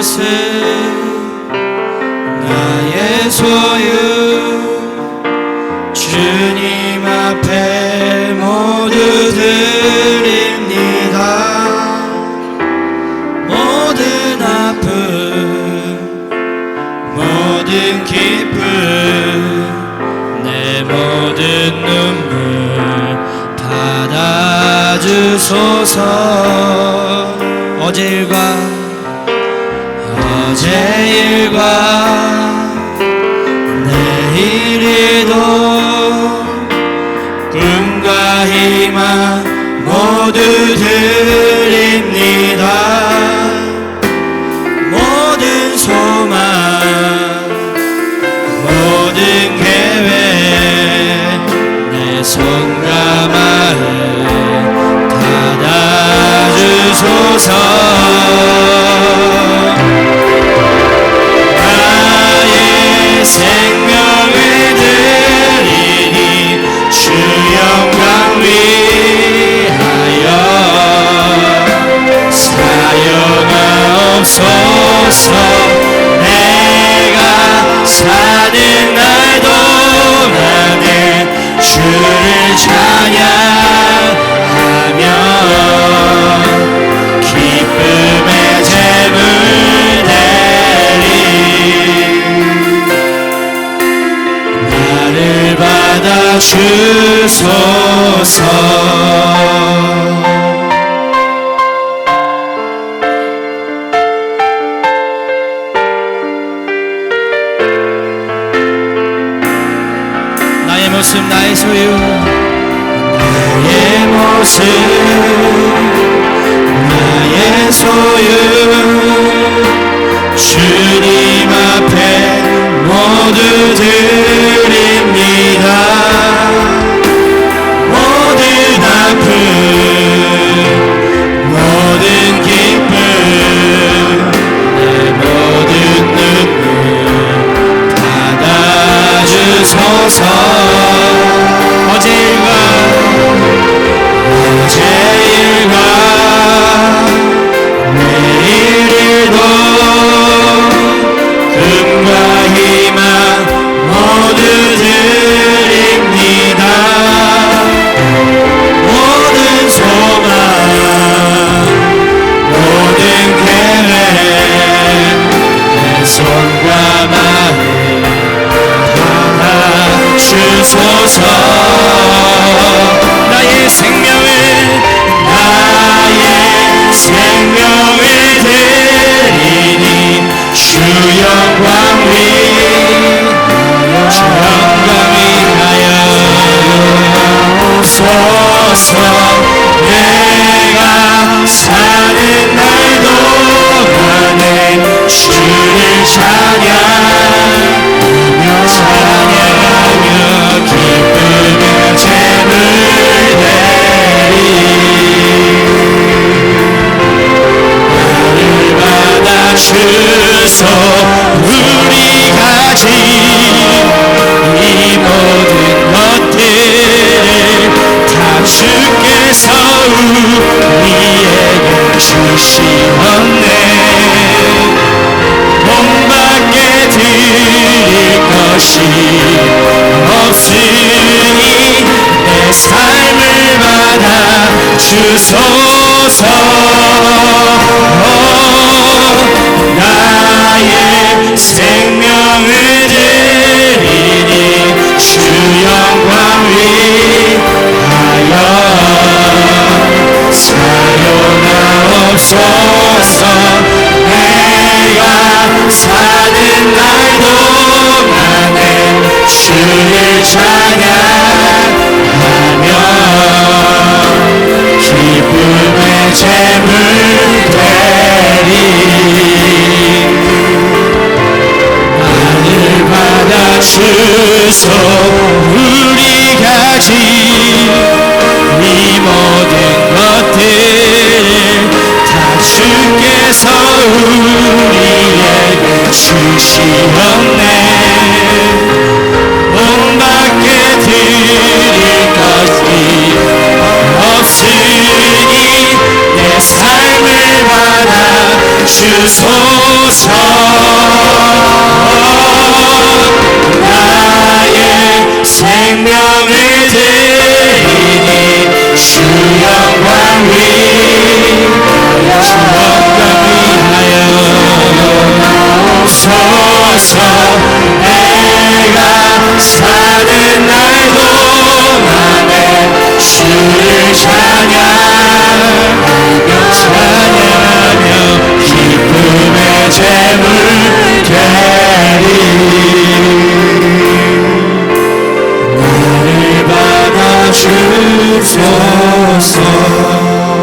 모습 나의 소유 주님 앞에 모두 드립니다. 모든 아픔 모든 기쁨 내 모든 눈물 받아주소서. 어제 일과 내일이도 꿈과 희망 모두 드립니다. 모든 소망 모든 계획 내 손과 마음 닫아주소서. 생명을 드리니 주 영광 위하여 사용하옵소서. 내가 사는 날 동안에 주를 찬양하며 기쁨의 제물 받아주소서. 나의 모습 나의 소유 나의 모습 나의 소유 주님 앞에 모두 드립니다. 모든 아픔 모든 기쁨 내 모든 눈물 받아주소서. 어제 일과 내일일도 금과 희망 모두 드립니다. 모든 소망 모든 계획 내 손과 마음 받아주소서. 나의 생명을 드리니 주 영광 위하여 오소서. 내가 사는 날 동안에 주를 찬양하며 기쁨의 제물 드리 주소. 우리가 가진 이 모든 것들을 다 주께서 우리에게 주시었네. 돈 밖에 드릴 것이 없으니 내 삶을 받아 주소서. 나의 생명을 드리니 주 영광 위하여 사용하옵소서. 내가 사는 날 동안에 주를 찬양하며 기쁨의 제물 되리. 주소. 우리가 가진 이 모든 것들을 다 주께서 우리에게 주시었네. 돈 밖에 드릴 것이 없으니 내 삶을 받아 주소서. 생명을 드리니 주 영광 위하여 오소서. 내가 사는 날 동안에 주를 찬양하며 기쁨의 제물 되리. 주소서.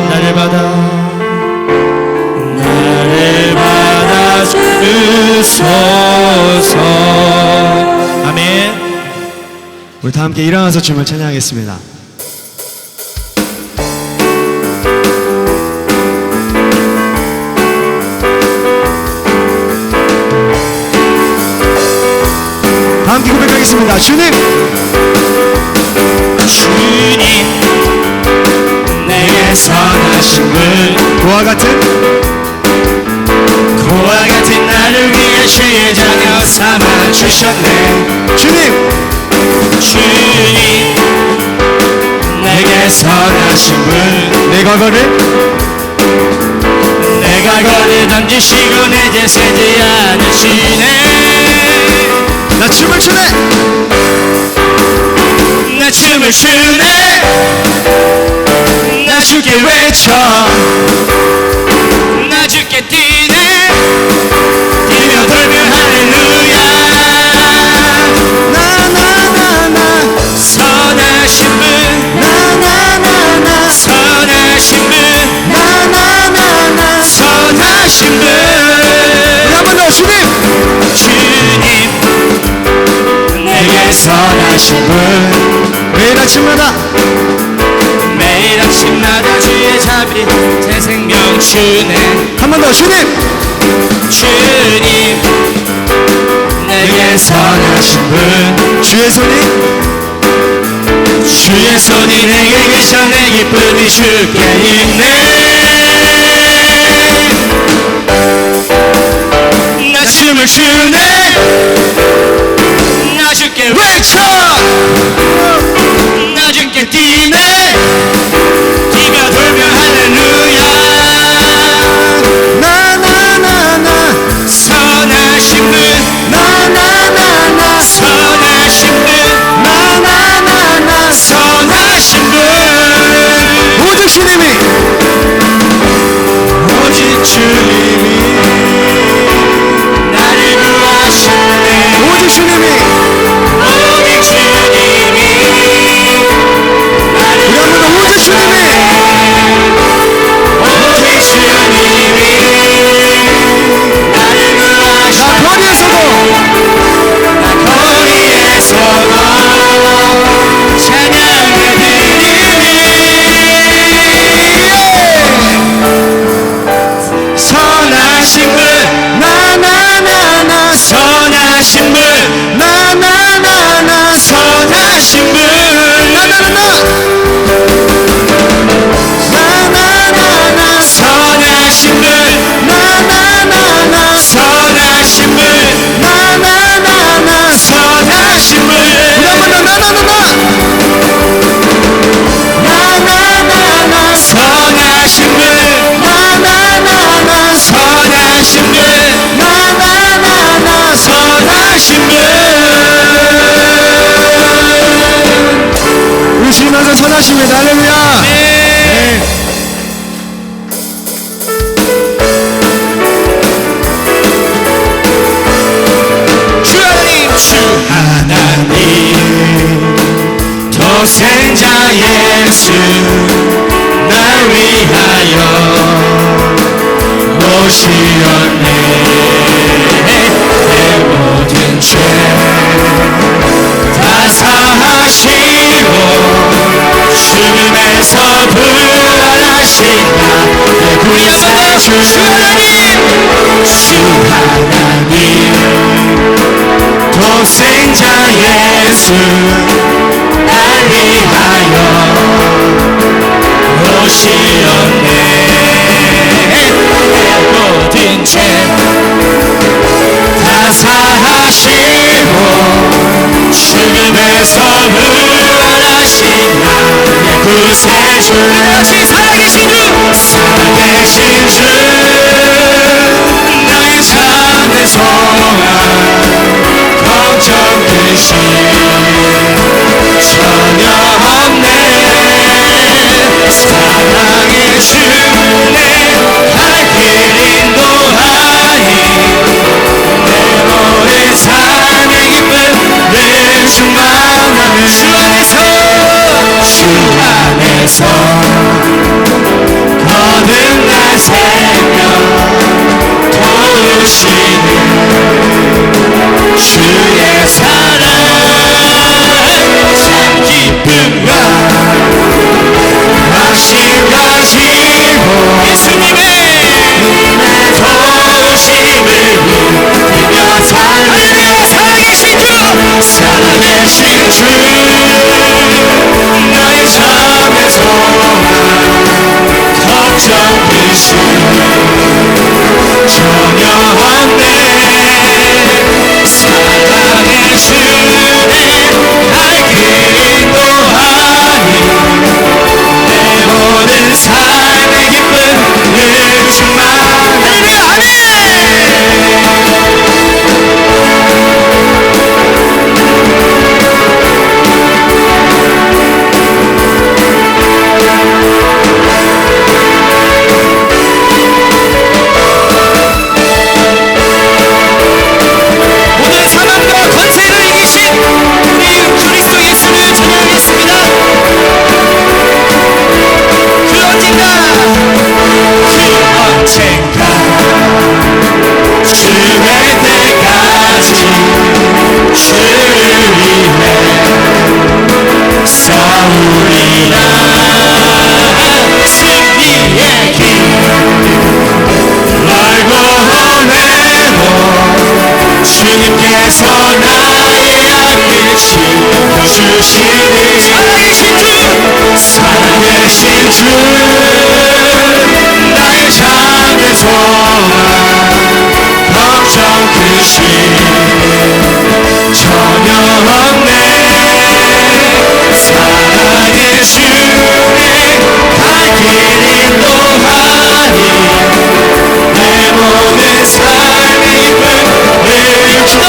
나를 받아 주소서. 아멘. 우리 다 함께 일어나서 주님을 찬양하겠습니다. 다 함께 고백하겠습니다. 주님 내게 선하신 분 고와 같은 나를 위해 주의 자녀 삼아 주셨네. 주님 내게 선하신 분 내 과거를 던지시고 내 죄 세지 않으시네. 나 춤을 추네. 나 춤을 추네. 나 주께 외쳐. 나 주께 뛰네. 뛰며 돌며 할렐루야. 나나나나 선하신 분 나나나나 선하신 분 나나나나 선하신 선하신 분 매일 아침마다 매일 아침마다 주의 자비 새 생명 주네. 한 번 더 주님 주님 내게 선하신 분 주의 손이 주의 손이 내게 계셔 내 기쁨이 주께 있네. 나 춤을 추네 나 주께 외쳐 나 주께 뛰네 뛰며 돌며 할렐루야. 나나나나 선하신 분 나나나나 선하신 분 나나나나 선하신 분 오직 주님이 오직 주님이 나를 구하셨네. 오직 주님이 오직 주님이 나를 우리 한 번 더 오직 주님이 오직 주님이 나를 구하셨네. 나 거리에서도 거리에서도 찬양을 드리니 선하신 분 나나나나 선하신 분 나나나나 선하신 분 나나나나 나나나나 선하신 분 나나나나 선하신 분 나나나나 선하신 분 우리 한 번 더 나나나나 나나나나 선하신 분 나나나나 선하신 분 나나나나 선하신 분 우리 주님 항상 선하십니다. 할렐루야. 네. 주 하나님 주 하나님 독생자 예수 날 위하여 오시었네. 내 모든 죄 다 사하시고 죽음에서 부활하신 나의 구세주 주 하나님 독생자 예수 날 위하여 오시었네. 내 모든 죄 다 사하시고 죽음에서 부활하신 나의 구세주 역시 살아계신 주 살아계신 주 나의 삶의 소망 걱정 끝이 전혀 없네. 사랑의 주내 할 길 인도하니 내 모든 삶의 기쁨 늘 충만하네. 주 안에서 거듭난 생명 위해서 나의 악을 짊어주시니 살아계신 주 나의 잠의 소망 걱정 크시 전혀 없네 사랑의 주님 갈 길 인도하니 내 모든 삶의 기쁨 내주던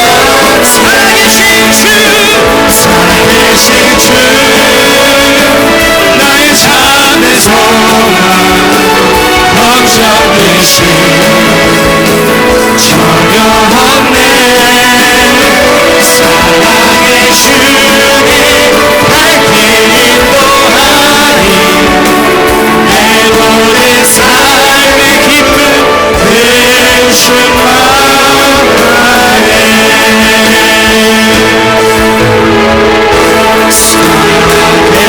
살아계신 주 나의 잠의 소망 걱정 되시 전혀 없네 사랑의 주님 갈 길 인도하니 내 모든 삶의 기쁨 되신 마음에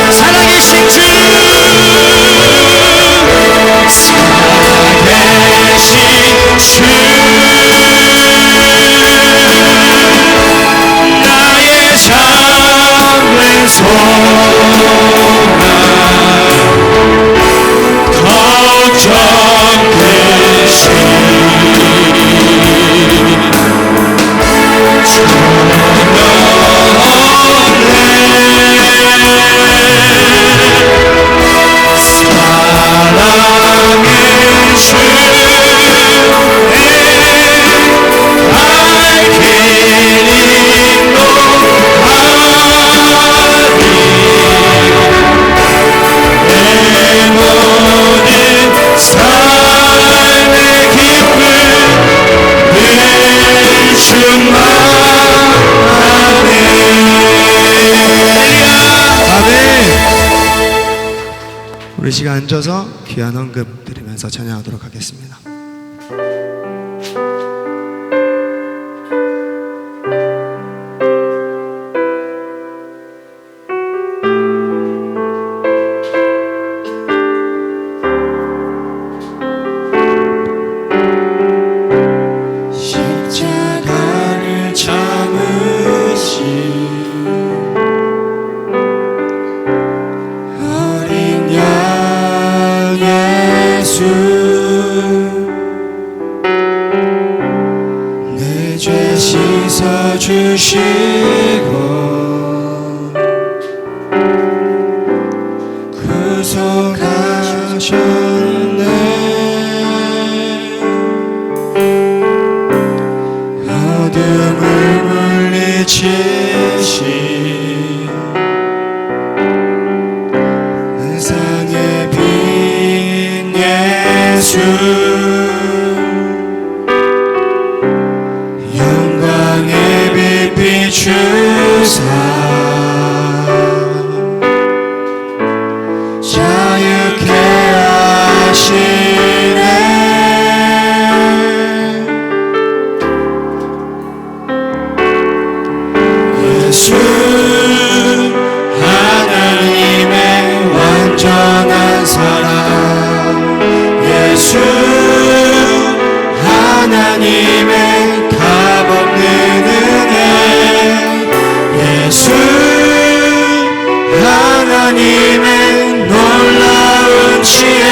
살아계신 주 나의 잠든 소망 걱정 크시 전혀 없네 사랑의 우리 시간 앉아서 귀한 헌금 드리면서 찬양하도록 하겠습니다. 십자가를 참으신 내 죄 씻어주시고 구속하셨네 어둠을 물리치신 세상의 빛 예수 영광의 빛 비추사 자유케 하시네 예수 하나님의 완전한 사랑 예수 하나님의 값없는 은혜 예수 하나님의 놀라운 지혜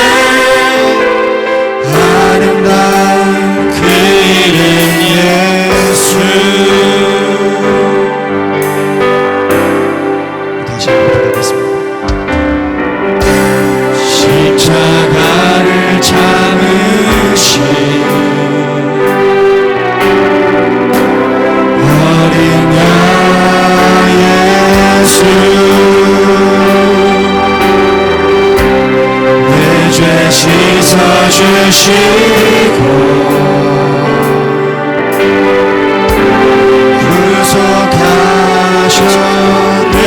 아름다운 그 이름 예수 다시 한번 부탁드리겠습니다. 십자가를 주시고 구속하셨네.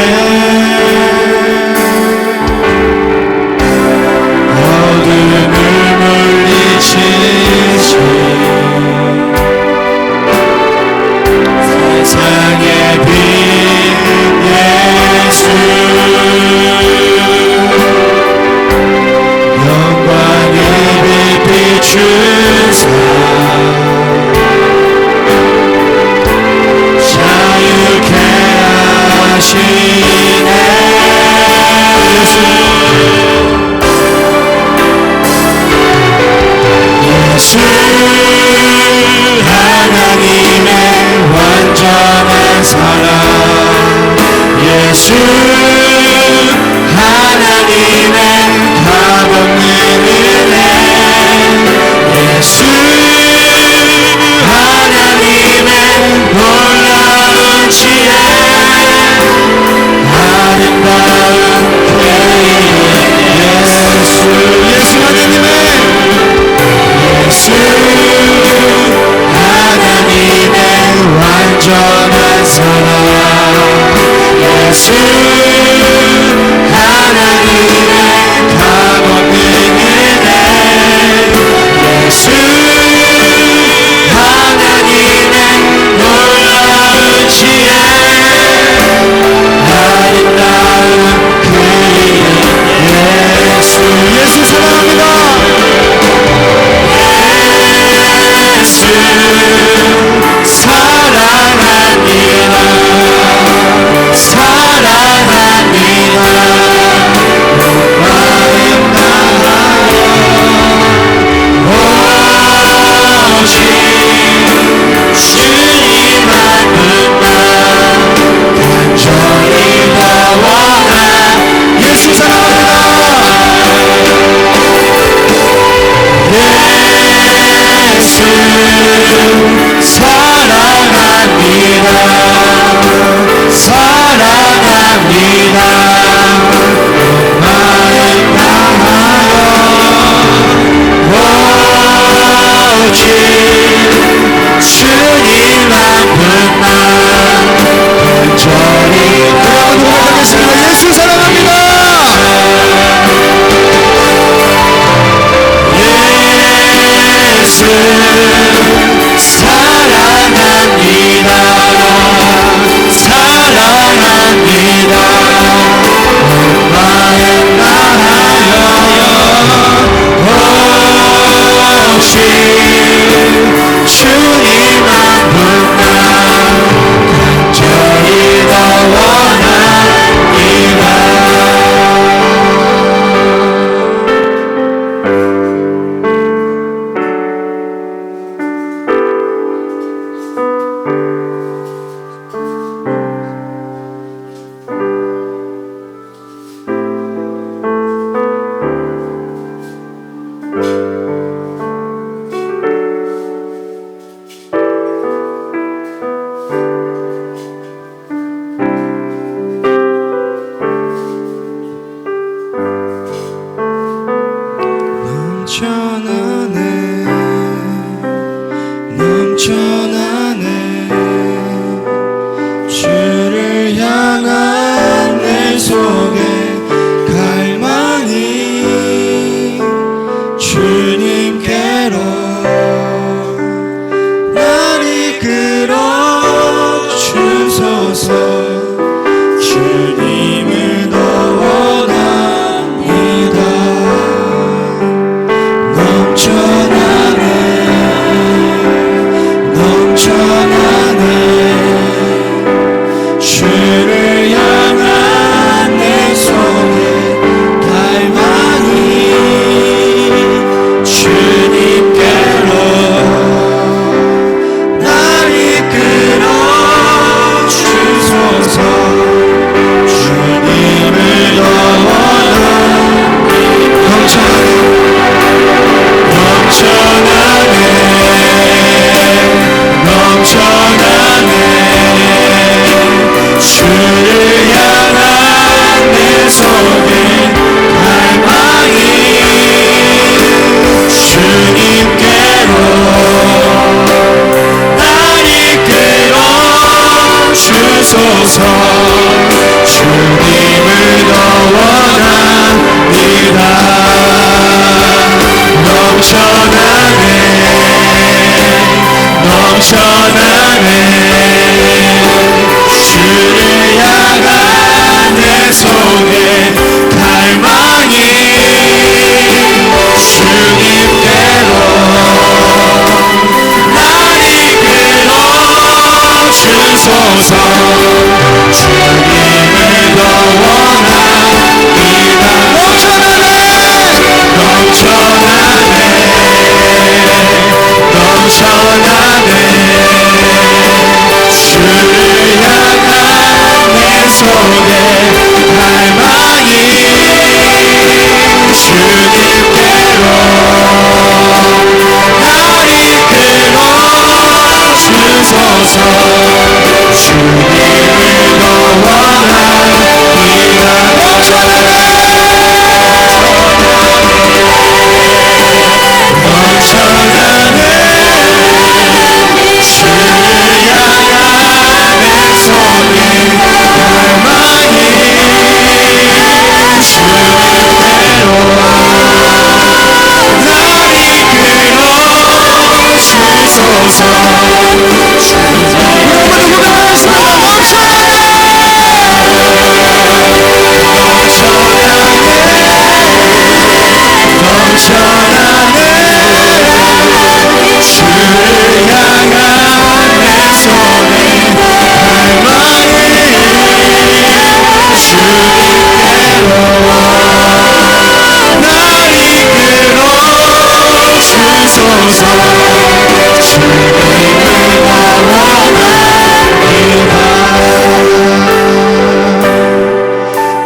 어둠을 물리치시 세상의 빛 예수 영광의 빛 비추사 자유케 하시네. 예수 하나님의 완전한 사랑 예수 하나님의 값없는 은혜 예수 하나님의 놀라운 지혜 아름다운 계획 예수 하나님의 예수 하나님의 완전한 사랑 예수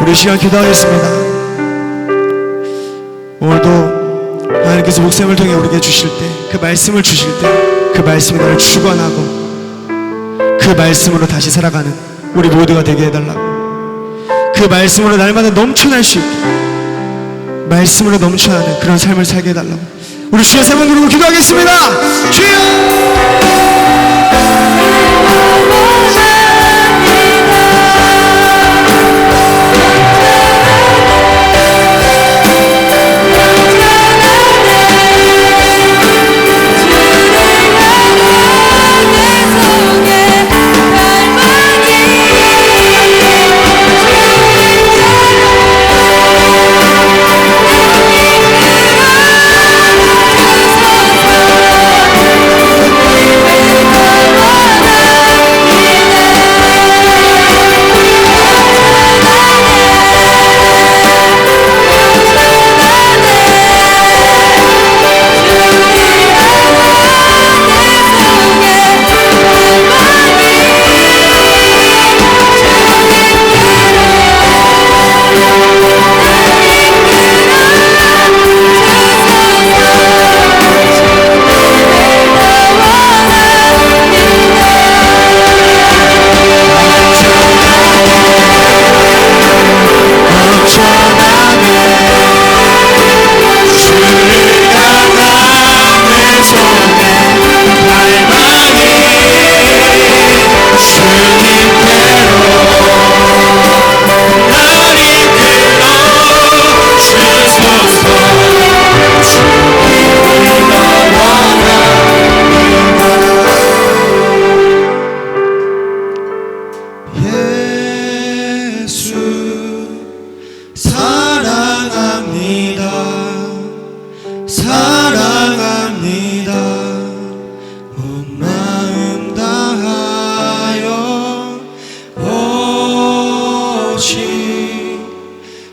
우리 이 시간 기도하겠습니다. 오늘도 하나님께서 목사님을 통해 우리에게 주실 때, 그 말씀을 주실 때 그 말씀이 나를 주관하고 그 말씀으로 다시 살아가는 우리 모두가 되게 해달라고, 그 말씀으로 날마다 넘쳐날 수 있게, 말씀으로 넘쳐나는 그런 삶을 살게 해달라고 우리 주여 세 번 부르고 기도하겠습니다. 주여!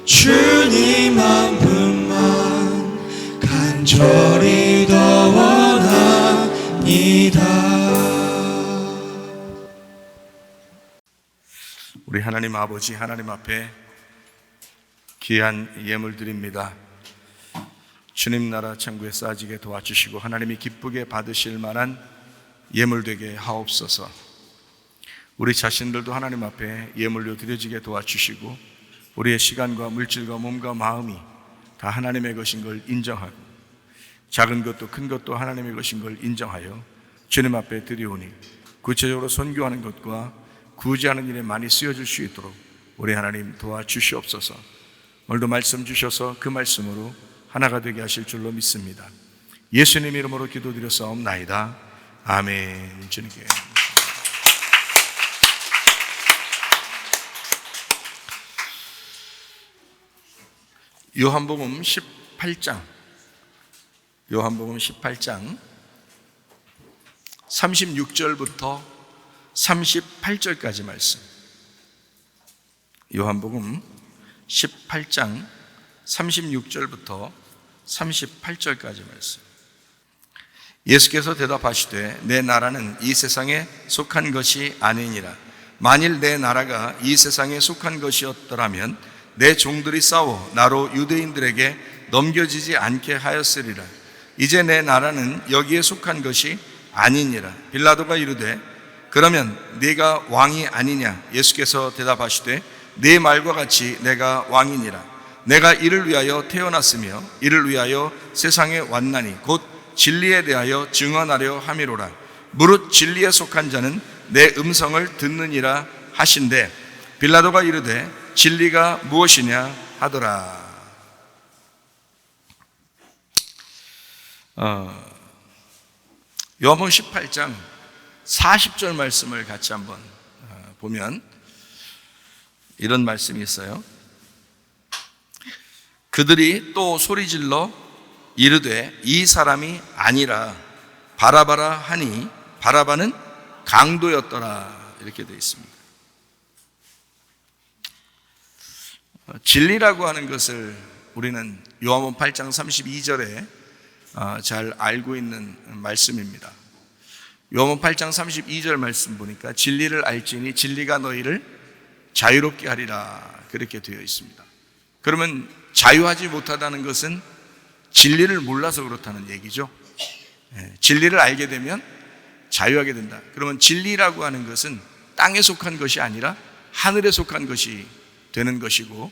주님 한 분만 간절히 더 원합니다. 우리 하나님 아버지, 하나님 앞에 귀한 예물 드립니다. 주님 나라 천국에 쌓아지게 도와주시고 하나님이 기쁘게 받으실 만한 예물 되게 하옵소서. 우리 자신들도 하나님 앞에 예물로 드려지게 도와주시고 우리의 시간과 물질과 몸과 마음이 다 하나님의 것인 걸 인정하고 작은 것도 큰 것도 하나님의 것인 걸 인정하여 주님 앞에 드리오니 구체적으로 선교하는 것과 구제하는 일에 많이 쓰여질 수 있도록 우리 하나님 도와주시옵소서. 오늘도 말씀 주셔서 그 말씀으로 하나가 되게 하실 줄로 믿습니다. 예수님 이름으로 기도드렸사옵나이다. 아멘. 주님께 요한복음 18장 36절부터 38절까지 말씀. 요한복음 18장 36절부터 38절까지 말씀. 예수께서 대답하시되 내 나라는 이 세상에 속한 것이 아니니라. 만일 내 나라가 이 세상에 속한 것이었더라면 내 종들이 싸워 나로 유대인들에게 넘겨지지 않게 하였으리라. 이제 내 나라는 여기에 속한 것이 아니니라. 빌라도가 이르되 그러면 네가 왕이 아니냐? 예수께서 대답하시되 네 말과 같이 내가 왕이니라. 내가 이를 위하여 태어났으며 이를 위하여 세상에 왔나니 곧 진리에 대하여 증언하려 함이로라. 무릇 진리에 속한 자는 내 음성을 듣느니라 하신대 빌라도가 이르되 진리가 무엇이냐 하더라. 요한복음 18장 40절 말씀을 같이 한번 보면 이런 말씀이 있어요. 그들이 또 소리질러 이르되 이 사람이 아니라 바라바라 하니 바라바는 강도였더라. 이렇게 되어 있습니다. 진리라고 하는 것을 우리는 요한복음 8장 32절에 잘 알고 있는 말씀입니다. 요한복음 8장 32절 말씀 보니까 진리를 알지니 진리가 너희를 자유롭게 하리라 그렇게 되어 있습니다. 그러면 자유하지 못하다는 것은 진리를 몰라서 그렇다는 얘기죠. 진리를 알게 되면 자유하게 된다. 그러면 진리라고 하는 것은 땅에 속한 것이 아니라 하늘에 속한 것이 되는 것이고,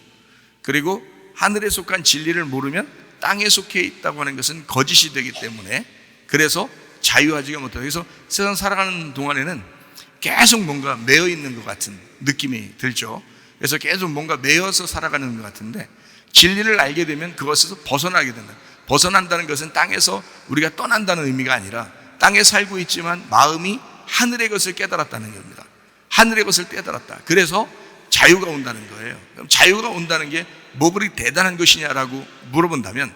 그리고 하늘에 속한 진리를 모르면 땅에 속해 있다고 하는 것은 거짓이 되기 때문에, 그래서 자유하지가 못하다. 그래서 세상 살아가는 동안에는 계속 뭔가 매여 있는 것 같은 느낌이 들죠. 그래서 계속 뭔가 매여서 살아가는 것 같은데, 진리를 알게 되면 그것에서 벗어나게 된다. 벗어난다는 것은 땅에서 우리가 떠난다는 의미가 아니라 땅에 살고 있지만 마음이 하늘의 것을 깨달았다는 겁니다. 하늘의 것을 깨달았다. 그래서 자유가 온다는 거예요. 그럼 자유가 온다는 게 뭐 그리 대단한 것이냐라고 물어본다면,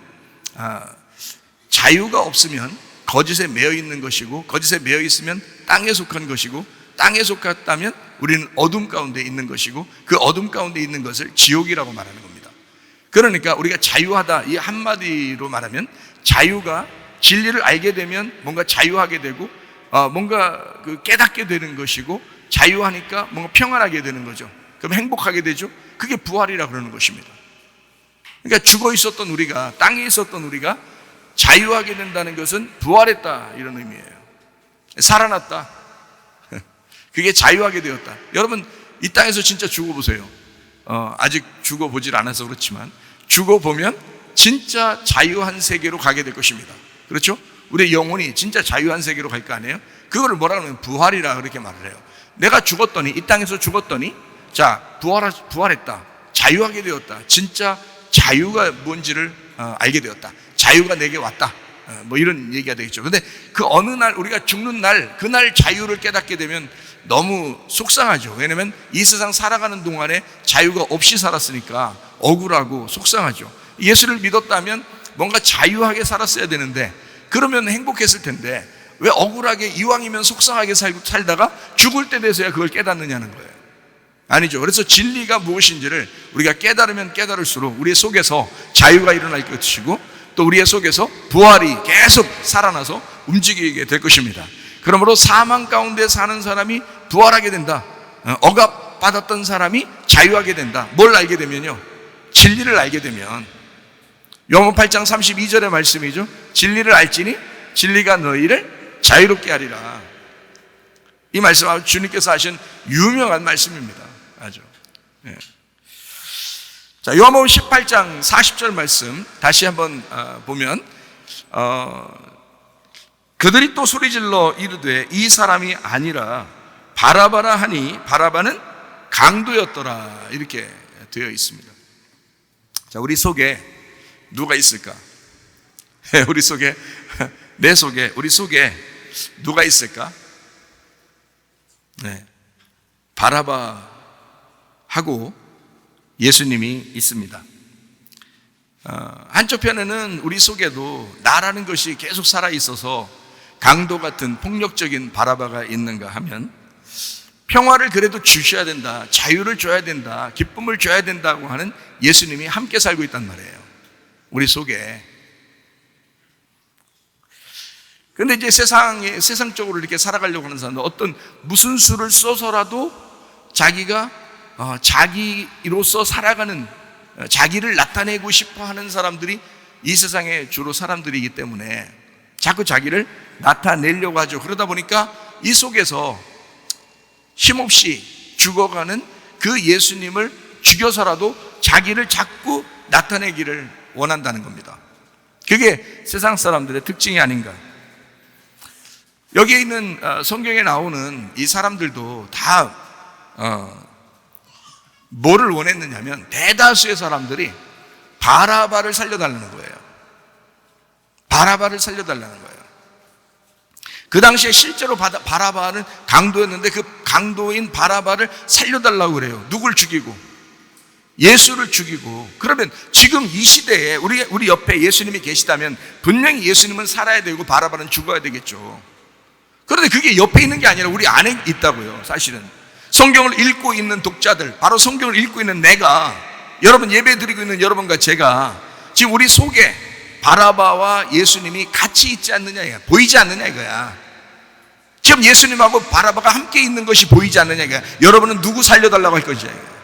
자유가 없으면 거짓에 매여 있는 것이고, 거짓에 매여 있으면 땅에 속한 것이고, 땅에 속했다면 우리는 어둠 가운데 있는 것이고, 그 어둠 가운데 있는 것을 지옥이라고 말하는 겁니다. 그러니까 우리가 자유하다, 이 한마디로 말하면 자유가 진리를 알게 되면 뭔가 자유하게 되고, 뭔가 깨닫게 되는 것이고, 자유하니까 뭔가 평안하게 되는 거죠. 그럼 행복하게 되죠. 그게 부활이라 그러는 것입니다. 그러니까 죽어 있었던 우리가, 땅에 있었던 우리가 자유하게 된다는 것은 부활했다, 이런 의미예요. 살아났다. 그게 자유하게 되었다. 여러분, 이 땅에서 진짜 죽어보세요. 아직 죽어보질 않아서 그렇지만 죽어보면 진짜 자유한 세계로 가게 될 것입니다. 그렇죠? 우리의 영혼이 진짜 자유한 세계로 갈 거 아니에요? 그거를 뭐라 하면 부활이라 그렇게 말을 해요. 내가 죽었더니, 이 땅에서 죽었더니, 자, 부활했다. 자유하게 되었다. 진짜 자유가 뭔지를 알게 되었다. 자유가 내게 왔다. 뭐 이런 얘기가 되겠죠. 근데 그 어느 날, 우리가 죽는 날, 그날 자유를 깨닫게 되면 너무 속상하죠. 왜냐면 이 세상 살아가는 동안에 자유가 없이 살았으니까 억울하고 속상하죠. 예수를 믿었다면 뭔가 자유하게 살았어야 되는데, 그러면 행복했을 텐데 왜 억울하게 이왕이면 속상하게 살다가 죽을 때 돼서야 그걸 깨닫느냐는 거예요. 아니죠. 그래서 진리가 무엇인지를 우리가 깨달으면 깨달을수록 우리 속에서 자유가 일어날 것이고, 또 우리의 속에서 부활이 계속 살아나서 움직이게 될 것입니다. 그러므로 사망 가운데 사는 사람이 부활하게 된다. 억압받았던 사람이 자유하게 된다. 뭘 알게 되면요, 진리를 알게 되면. 요한복음 8장 32절의 말씀이죠. 진리를 알지니 진리가 너희를 자유롭게 하리라. 이 말씀은 주님께서 하신 유명한 말씀입니다. 아주. 네. 자, 요한복음 18장 40절 말씀 다시 한번 보면, 그들이 또 소리질러 이르되 이 사람이 아니라 바라바라 하니 바라바는 강도였더라, 이렇게 되어 있습니다. 자, 우리 속에 누가 있을까? 우리 속에, 내 속에, 우리 속에 누가 있을까? 네, 바라바하고 예수님이 있습니다. 한쪽 편에는 우리 속에도 나라는 것이 계속 살아있어서 강도 같은 폭력적인 바라바가 있는가 하면, 평화를 그래도 주셔야 된다, 자유를 줘야 된다, 기쁨을 줘야 된다고 하는 예수님이 함께 살고 있단 말이에요, 우리 속에. 그런데 이제 세상적으로 이렇게 살아가려고 하는 사람들, 어떤 무슨 수를 써서라도 자기가 자기로서 살아가는, 자기를 나타내고 싶어 하는 사람들이 이 세상의 주로 사람들이기 때문에 자꾸 자기를 나타내려고 하죠. 그러다 보니까 이 속에서 힘없이 죽어가는 그 예수님을 죽여서라도 자기를 자꾸 나타내기를 원한다는 겁니다. 그게 세상 사람들의 특징이 아닌가. 여기에 있는 성경에 나오는 이 사람들도 다 뭐를 원했느냐면, 대다수의 사람들이 바라바를 살려달라는 거예요. 바라바를 살려달라는 거예요. 그 당시에 실제로 바라바는 강도였는데 그 강도인 바라바를 살려달라고 그래요. 누굴 죽이고? 예수를 죽이고. 그러면 지금 이 시대에 우리 옆에 예수님이 계시다면 분명히 예수님은 살아야 되고 바라바는 죽어야 되겠죠. 그런데 그게 옆에 있는 게 아니라 우리 안에 있다고요. 사실은 성경을 읽고 있는 독자들, 바로 성경을 읽고 있는 내가, 여러분 예배 드리고 있는 여러분과 제가 지금 우리 속에 바라바와 예수님이 같이 있지 않느냐, 이거야. 보이지 않느냐 이거야. 지금 예수님하고 바라바가 함께 있는 것이 보이지 않느냐 이거야. 여러분은 누구 살려달라고 할 것이냐 이거야.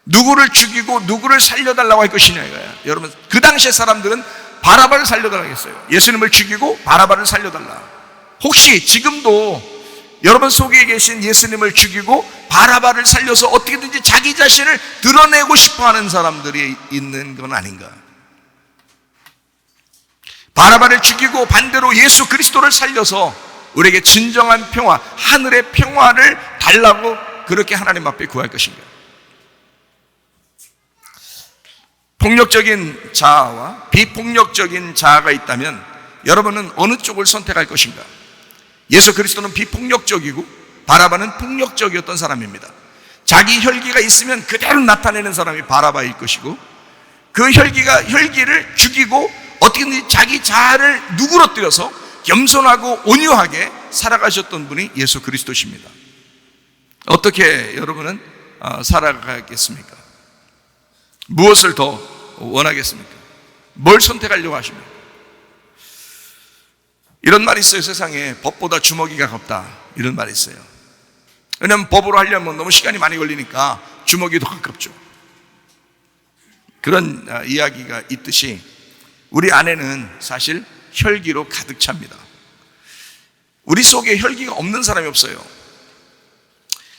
누구를 죽이고 누구를 살려달라고 할 것이냐 이거야. 여러분, 그 당시의 사람들은 바라바를 살려달라고 했어요. 예수님을 죽이고 바라바를 살려달라. 혹시 지금도 여러분 속에 계신 예수님을 죽이고 바라바를 살려서 어떻게든지 자기 자신을 드러내고 싶어하는 사람들이 있는 건 아닌가? 바라바를 죽이고 반대로 예수 그리스도를 살려서 우리에게 진정한 평화, 하늘의 평화를 달라고 그렇게 하나님 앞에 구할 것인가? 폭력적인 자아와 비폭력적인 자아가 있다면 여러분은 어느 쪽을 선택할 것인가? 예수 그리스도는 비폭력적이고 바라바는 폭력적이었던 사람입니다. 자기 혈기가 있으면 그대로 나타내는 사람이 바라바일 것이고, 그 혈기를 죽이고 어떻게든 자기 자아를 누그러뜨려서 겸손하고 온유하게 살아가셨던 분이 예수 그리스도십니다. 어떻게 여러분은 살아가겠습니까? 무엇을 더 원하겠습니까? 뭘 선택하려고 하십니까? 이런 말이 있어요. 세상에 법보다 주먹이 가깝다, 이런 말이 있어요. 왜냐하면 법으로 하려면 너무 시간이 많이 걸리니까 주먹이 더 가깝죠. 그런 이야기가 있듯이 우리 안에는 사실 혈기로 가득 찹니다. 우리 속에 혈기가 없는 사람이 없어요.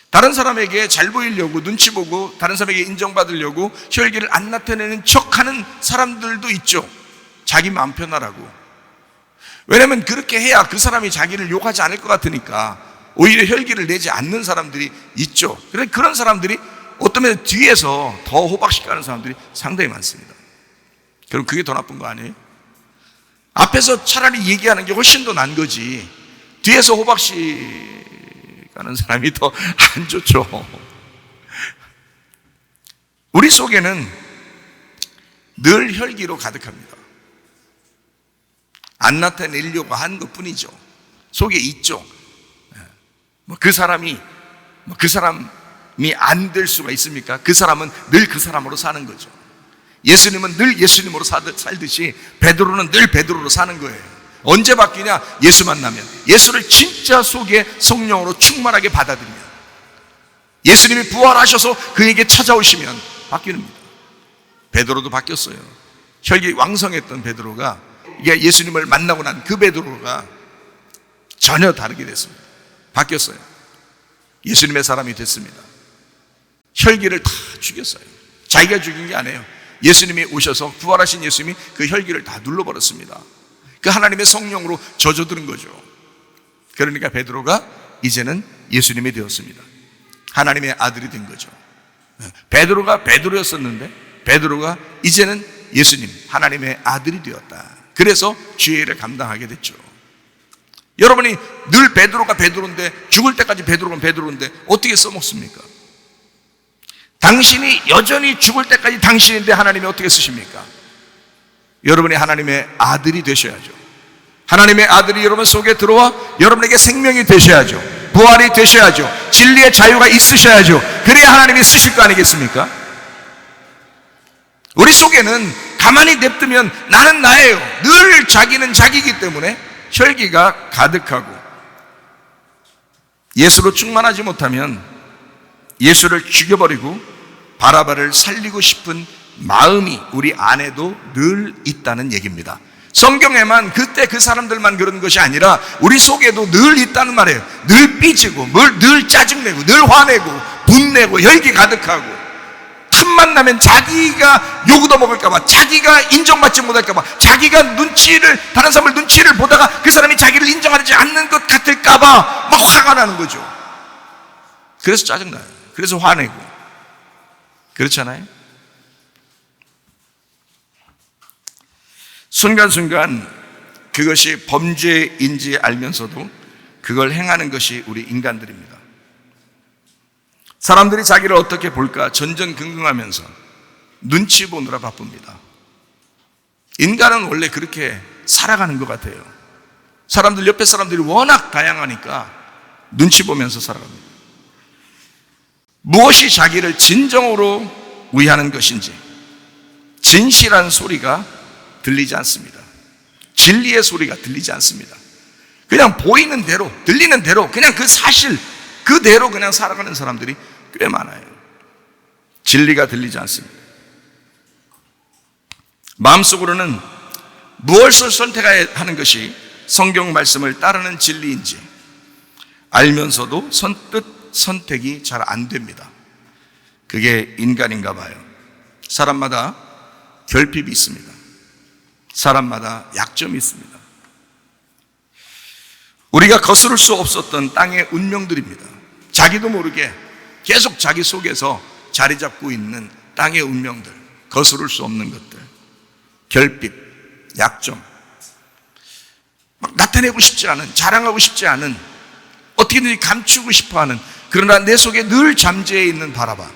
다른 사람에게 잘 보이려고 눈치 보고 다른 사람에게 인정받으려고 혈기를 안 나타내는 척하는 사람들도 있죠. 자기 마음 편하라고. 왜냐하면 그렇게 해야 그 사람이 자기를 욕하지 않을 것 같으니까 오히려 혈기를 내지 않는 사람들이 있죠. 그런데 그런 사람들이 어떤 면에 뒤에서 더 호박시켜가는 사람들이 상당히 많습니다. 그럼 그게 더 나쁜 거 아니에요? 앞에서 차라리 얘기하는 게 훨씬 더 난 거지, 뒤에서 호박시가는 사람이 더 안 좋죠. 우리 속에는 늘 혈기로 가득합니다. 안 나타내려고 한 것 뿐이죠. 속에 있죠. 그 사람이 안 될 수가 있습니까? 그 사람은 늘 그 사람으로 사는 거죠. 예수님은 늘 예수님으로 살듯이 베드로는 늘 베드로로 사는 거예요. 언제 바뀌냐? 예수 만나면, 예수를 진짜 속에 성령으로 충만하게 받아들이면, 예수님이 부활하셔서 그에게 찾아오시면 바뀌는 겁니다. 베드로도 바뀌었어요. 혈기 왕성했던 베드로가 예수님을 만나고 난 그 베드로가 전혀 다르게 됐습니다. 바뀌었어요. 예수님의 사람이 됐습니다. 혈기를 다 죽였어요. 자기가 죽인 게 아니에요. 예수님이 오셔서, 부활하신 예수님이 그 혈기를 다 눌러버렸습니다. 그 하나님의 성령으로 젖어드는 거죠. 그러니까 베드로가 이제는 예수님이 되었습니다. 하나님의 아들이 된 거죠. 베드로가 베드로였었는데 베드로가 이제는 예수님, 하나님의 아들이 되었다. 그래서 죄를 감당하게 됐죠. 여러분이 늘 베드로가 베드로인데, 죽을 때까지 베드로가 베드로인데 어떻게 써먹습니까? 당신이 여전히 죽을 때까지 당신인데 하나님이 어떻게 쓰십니까? 여러분이 하나님의 아들이 되셔야죠. 하나님의 아들이 여러분 속에 들어와 여러분에게 생명이 되셔야죠. 부활이 되셔야죠. 진리의 자유가 있으셔야죠. 그래야 하나님이 쓰실 거 아니겠습니까? 우리 속에는 가만히 냅두면 나는 나예요. 늘 자기는 자기이기 때문에 혈기가 가득하고, 예수로 충만하지 못하면 예수를 죽여버리고 바라바를 살리고 싶은 마음이 우리 안에도 늘 있다는 얘기입니다. 성경에만 그때 그 사람들만 그런 것이 아니라 우리 속에도 늘 있다는 말이에요. 늘 삐지고 늘 짜증내고 늘 화내고 분내고 혈기 가득하고, 틈만 나면 자기가 욕 얻어먹을까봐, 자기가 인정받지 못할까봐, 자기가 다른 사람을 눈치를 보다가 그 사람이 자기를 인정하지 않는 것 같을까봐 막 화가 나는 거죠. 그래서 짜증나요. 그래서 화내고. 그렇잖아요? 순간순간 그것이 범죄인지 알면서도 그걸 행하는 것이 우리 인간들입니다. 사람들이 자기를 어떻게 볼까 전전긍긍하면서 눈치 보느라 바쁩니다. 인간은 원래 그렇게 살아가는 것 같아요. 옆에 사람들이 워낙 다양하니까 눈치 보면서 살아갑니다. 무엇이 자기를 진정으로 위하는 것인지 진실한 소리가 들리지 않습니다. 진리의 소리가 들리지 않습니다. 그냥 보이는 대로, 들리는 대로, 그냥 그 사실 그대로 그냥 살아가는 사람들이 꽤 많아요. 진리가 들리지 않습니다. 마음속으로는 무엇을 선택해야 하는 것이 성경 말씀을 따르는 진리인지 알면서도 선뜻 선택이 잘 안 됩니다. 그게 인간인가 봐요. 사람마다 결핍이 있습니다. 사람마다 약점이 있습니다. 우리가 거스를 수 없었던 땅의 운명들입니다. 자기도 모르게 계속 자기 속에서 자리 잡고 있는 땅의 운명들, 거스를 수 없는 것들, 결핍, 약점, 막 나타내고 싶지 않은, 자랑하고 싶지 않은, 어떻게든지 감추고 싶어하는, 그러나 내 속에 늘 잠재해 있는 바라바.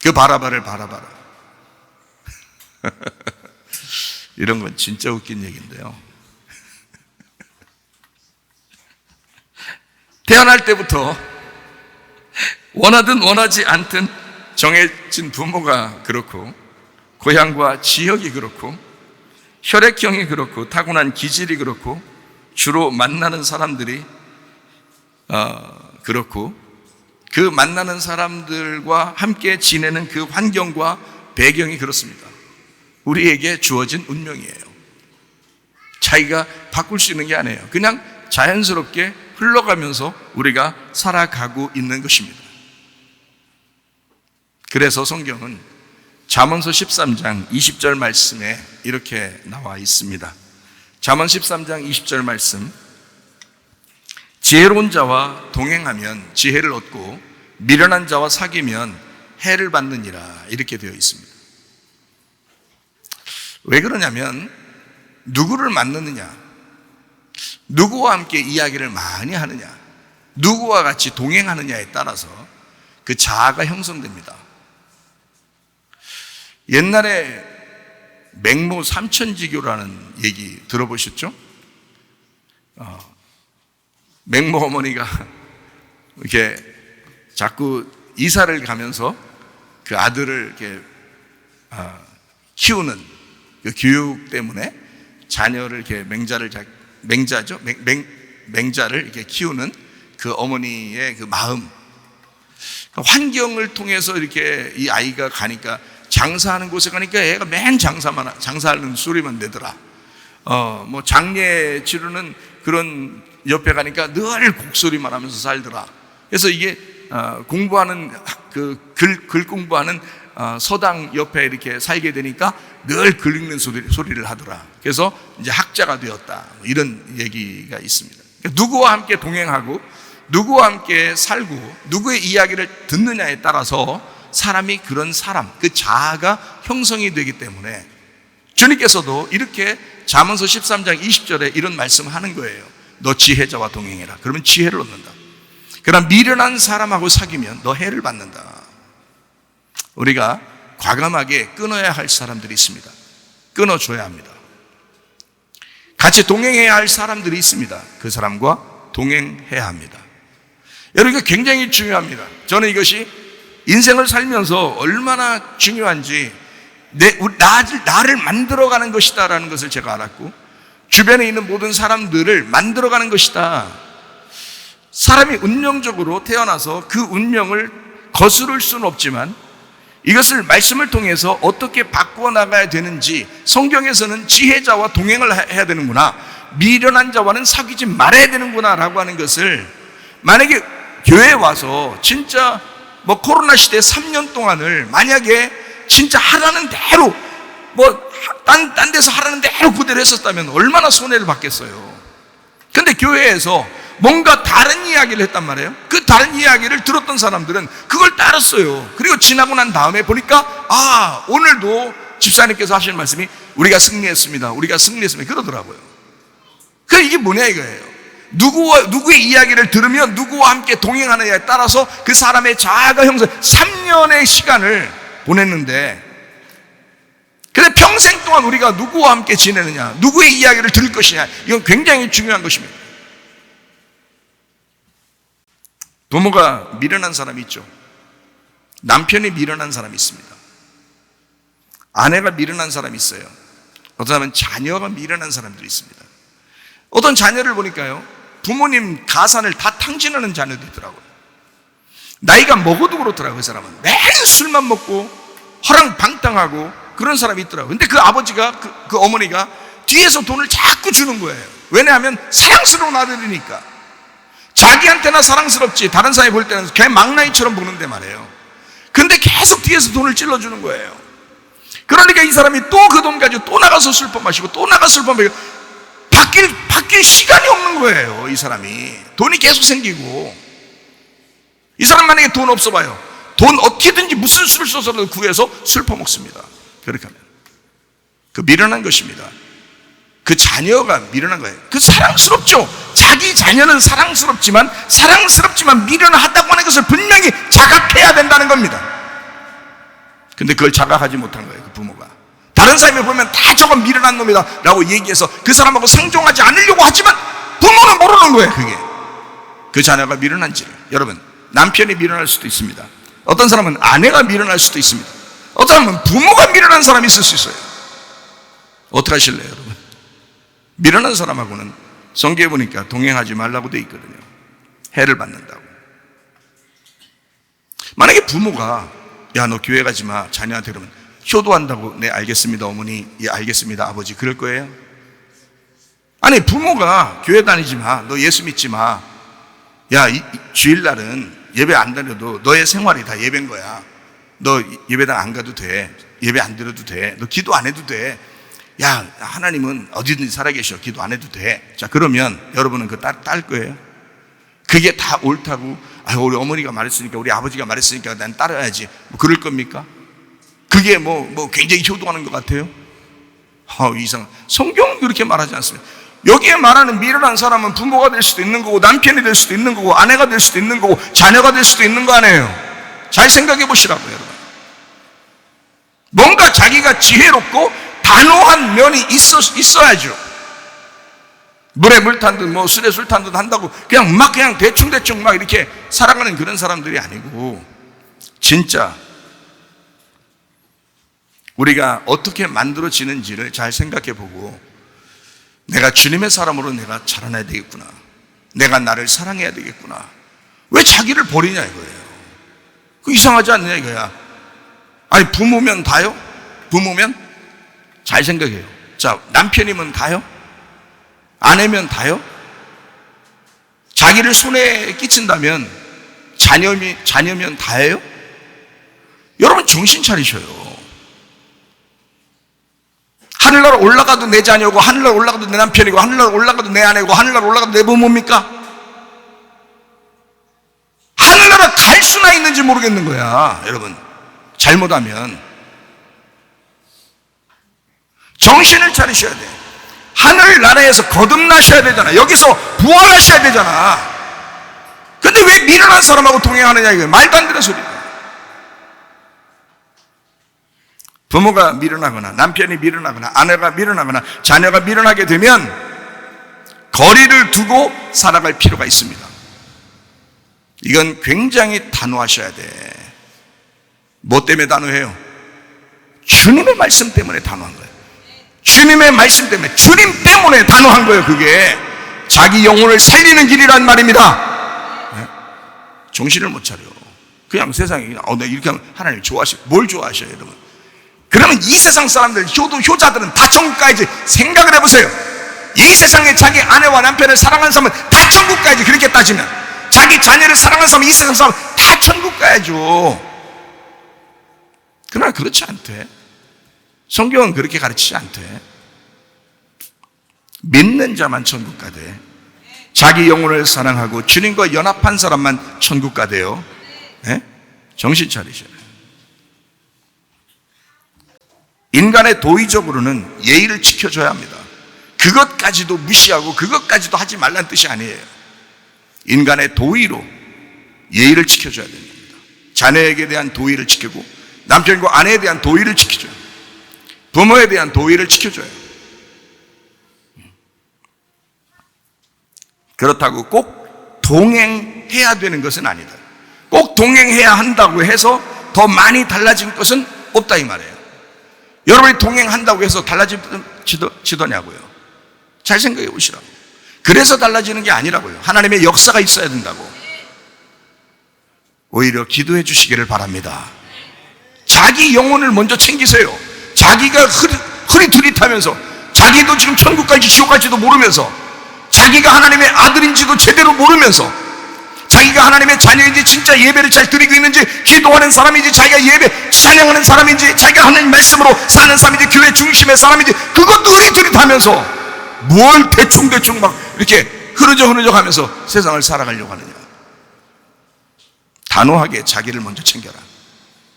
그 바라바를 바라봐라. 이런 건 진짜 웃긴 얘기인데요. 태어날 때부터 원하든 원하지 않든 정해진 부모가 그렇고, 고향과 지역이 그렇고, 혈액형이 그렇고, 타고난 기질이 그렇고, 주로 만나는 사람들이 그렇고, 그 만나는 사람들과 함께 지내는 그 환경과 배경이 그렇습니다. 우리에게 주어진 운명이에요. 자기가 바꿀 수 있는 게 아니에요. 그냥 자연스럽게 흘러가면서 우리가 살아가고 있는 것입니다. 그래서 성경은 잠언서 13장 20절 말씀에 이렇게 나와 있습니다. 잠언 13장 20절 말씀, 지혜로운 자와 동행하면 지혜를 얻고 미련한 자와 사귀면 해를 받느니라, 이렇게 되어 있습니다. 왜 그러냐면 누구를 만나느냐, 누구와 함께 이야기를 많이 하느냐, 누구와 같이 동행하느냐에 따라서 그 자아가 형성됩니다. 옛날에 맹모 삼천지교라는 얘기 들어보셨죠? 맹모 어머니가 이렇게 자꾸 이사를 가면서 그 아들을 이렇게 키우는 그 교육 때문에 자녀를 이렇게 맹자를 이렇게 키우는 그 어머니의 그 마음, 환경을 통해서 이렇게 이 아이가 가니까, 장사하는 곳에 가니까 애가 맨 장사하는 소리만 내더라. 뭐 장례 치르는 그런 옆에 가니까 늘 곡소리만 하면서 살더라. 그래서 이게 공부하는 글 공부하는 서당 옆에 이렇게 살게 되니까 늘 글 읽는 소리를 하더라. 그래서 이제 학자가 되었다. 이런 얘기가 있습니다. 누구와 함께 동행하고 누구와 함께 살고 누구의 이야기를 듣느냐에 따라서 사람이 그런 사람, 그 자아가 형성이 되기 때문에 주님께서도 이렇게 잠언서 13장 20절에 이런 말씀을 하는 거예요. 너 지혜자와 동행해라. 그러면 지혜를 얻는다. 그러나 미련한 사람하고 사귀면 너 해를 받는다. 우리가 과감하게 끊어야 할 사람들이 있습니다. 끊어줘야 합니다. 같이 동행해야 할 사람들이 있습니다. 그 사람과 동행해야 합니다. 여러분, 이거 굉장히 중요합니다. 저는 이것이 인생을 살면서 얼마나 중요한지, 나를 만들어가는 것이다라는 것을 제가 알았고, 주변에 있는 모든 사람들을 만들어가는 것이다. 사람이 운명적으로 태어나서 그 운명을 거스를 수는 없지만 이것을 말씀을 통해서 어떻게 바꾸어 나가야 되는지, 성경에서는 지혜자와 동행을 해야 되는구나, 미련한 자와는 사귀지 말아야 되는구나 라고 하는 것을, 만약에 교회에 와서 진짜 뭐 코로나 시대 3년 동안을 만약에 진짜 하라는 대로 딴 데서 하라는 대로 그대로 했었다면 얼마나 손해를 받겠어요. 근데 교회에서 뭔가 다른 이야기를 했단 말이에요. 그 다른 이야기를 들었던 사람들은 그걸 따랐어요. 그리고 지나고 난 다음에 보니까 오늘도 집사님께서 하시는 말씀이 우리가 승리했습니다, 우리가 승리했습니다 그러더라고요. 이게 뭐냐 이거예요. 누구의 이야기를 들으면 누구와 함께 동행하느냐에 따라서 그 사람의 자아가 형성, 3년의 시간을 보냈는데, 근데 평생 동안 우리가 누구와 함께 지내느냐, 누구의 이야기를 들을 것이냐, 이건 굉장히 중요한 것입니다. 부모가 미련한 사람이 있죠. 남편이 미련한 사람이 있습니다. 아내가 미련한 사람이 있어요. 어떤 사람은 자녀가 미련한 사람들이 있습니다. 어떤 자녀를 보니까요, 부모님 가산을 다 탕진하는 자녀도 있더라고요. 나이가 먹어도 그렇더라고요. 그 사람은 매일 술만 먹고 허랑방탕하고 그런 사람이 있더라고요. 근데 그 아버지가 그 어머니가 뒤에서 돈을 자꾸 주는 거예요. 왜냐하면 사랑스러운 아들이니까. 자기한테나 사랑스럽지 다른 사람이 볼 때는 걔 망나니처럼 보는데 말이에요. 근데 계속 뒤에서 돈을 찔러주는 거예요. 그러니까 이 사람이 또 그 돈 가지고 또 나가서 술 퍼마시고 또 나가서 술 퍼마시고 바뀔 시간이 없는 거예요. 이 사람이 돈이 계속 생기고. 이 사람 만약에 돈 없어 봐요. 돈 어떻게든지 무슨 수를 써서라도 구해서 술 퍼먹습니다. 그렇게 하면 그 미련한 것입니다. 그 자녀가 미련한 거예요. 그 사랑스럽죠. 자기 자녀는 사랑스럽지만 미련하다고 하는 것을 분명히 자각해야 된다는 겁니다. 근데 그걸 자각하지 못한 거예요. 그 부모가 다른 사람이 보면 다 저건 미련한 놈이다 라고 얘기해서 그 사람하고 상종하지 않으려고 하지만 부모는 모르는 거예요. 그게 그 자녀가 미련한지를. 여러분, 남편이 미련할 수도 있습니다. 어떤 사람은 아내가 미련할 수도 있습니다. 어떤 사람은 부모가 미련한 사람이 있을 수 있어요. 어떻게 하실래요, 여러분? 미련한 사람하고는 성경에 보니까 동행하지 말라고 돼 있거든요. 해를 받는다고. 만약에 부모가 야, 너 교회 가지 마, 자녀한테 그러면 효도한다고. 네, 알겠습니다 어머니. 예, 알겠습니다 아버지. 그럴 거예요? 아니, 부모가 교회 다니지 마, 너 예수 믿지 마, 야, 주일날은 예배 안 다녀도 너의 생활이 다 예배인 거야. 너 예배당 안 가도 돼, 예배 안 드려도 돼, 너 기도 안 해도 돼, 야, 하나님은 어디든지 살아계셔, 기도 안 해도 돼. 자, 그러면 여러분은 그거 딸 거예요? 그게 다 옳다고, 아유, 우리 어머니가 말했으니까, 우리 아버지가 말했으니까 난 따라야지, 뭐 그럴 겁니까? 그게 뭐 굉장히 효도하는 것 같아요? 이상. 성경은 그렇게 말하지 않습니다. 여기에 말하는 미련한 사람은 부모가 될 수도 있는 거고, 남편이 될 수도 있는 거고, 아내가 될 수도 있는 거고, 자녀가 될 수도 있는 거 아니에요? 잘 생각해 보시라고요, 여러분. 뭔가 자기가 지혜롭고 단호한 면이 있어야죠. 물에 물 탄 듯 뭐 술에 술 탄 듯 한다고 그냥 대충 막 이렇게 살아가는 그런 사람들이 아니고, 진짜 우리가 어떻게 만들어지는지를 잘 생각해 보고, 내가 주님의 사람으로 내가 자라나야 되겠구나, 내가 나를 사랑해야 되겠구나, 왜 자기를 버리냐 이거예요. 그 이상하지 않느냐 이거야. 아니, 부모면 다요? 부모면? 잘 생각해요. 자, 남편이면 다요? 아내면 다요? 자기를 손에 끼친다면 자녀면 다예요? 여러분, 정신 차리셔요. 하늘나라 올라가도 내 자녀고, 하늘나라 올라가도 내 남편이고, 하늘나라 올라가도 내 아내고, 하늘나라 올라가도 내 부모입니까? 하늘나라 갈 수나 있는지 모르겠는 거야, 여러분. 잘못하면. 정신을 차리셔야 돼. 하늘나라에서 거듭나셔야 되잖아. 여기서 부활하셔야 되잖아. 근데 왜 미련한 사람하고 동행하느냐 이거예요. 말도 안 되는 소리야. 부모가 미련하거나 남편이 미련하거나 아내가 미련하거나 자녀가 미련하게 되면 거리를 두고 살아갈 필요가 있습니다. 이건 굉장히 단호하셔야 돼. 뭐 때문에 단호해요? 주님의 말씀 때문에 단호한 거예요. 주님의 말씀 때문에, 주님 때문에 단호한 거예요. 그게 자기 영혼을 살리는 길이란 말입니다. 네? 정신을 못 차려. 그냥 세상에 나 이렇게 하면 하나님 좋아하시고, 뭘 좋아하셔요 여러분? 그러면 이 세상 사람들, 효자들은 다 천국 가야지. 생각을 해보세요. 이 세상에 자기 아내와 남편을 사랑하는 사람은 다 천국 가야지. 그렇게 따지면 자기 자녀를 사랑하는 사람은, 이 세상 사람은 다 천국 가야죠. 그러나 그렇지 않대. 성경은 그렇게 가르치지 않대. 믿는 자만 천국 가대. 자기 영혼을 사랑하고 주님과 연합한 사람만 천국 가대요. 네? 정신 차리셔요. 인간의 도의적으로는 예의를 지켜줘야 합니다. 그것까지도 무시하고 그것까지도 하지 말라는 뜻이 아니에요. 인간의 도의로 예의를 지켜줘야 됩니다. 자녀에게 대한 도의를 지키고, 남편과 아내에 대한 도의를 지켜줘요. 부모에 대한 도의를 지켜줘요. 그렇다고 꼭 동행해야 되는 것은 아니다. 꼭 동행해야 한다고 해서 더 달라진 것은 없다 이 말이에요. 여러분이 동행한다고 해서 달라지더냐고요. 잘 생각해 보시라고. 그래서 달라지는 게 아니라고요. 하나님의 역사가 있어야 된다고. 오히려 기도해 주시기를 바랍니다. 자기 영혼을 먼저 챙기세요. 자기가 흐릿흐릿하면서, 자기도 지금 천국 갈지 지옥 갈지도 모르면서, 자기가 하나님의 아들인지도 제대로 모르면서, 자기가 하나님의 자녀인지 진짜 예배를 잘 드리고 있는지, 기도하는 사람인지, 자기가 예배 찬양하는 사람인지, 자기가 하나님 말씀으로 사는 사람인지, 교회 중심의 사람인지, 그것도 흐릿흐릿하면서 뭘 대충대충 막 이렇게 흐느적 하면서 세상을 살아가려고 하느냐. 단호하게 자기를 먼저 챙겨라.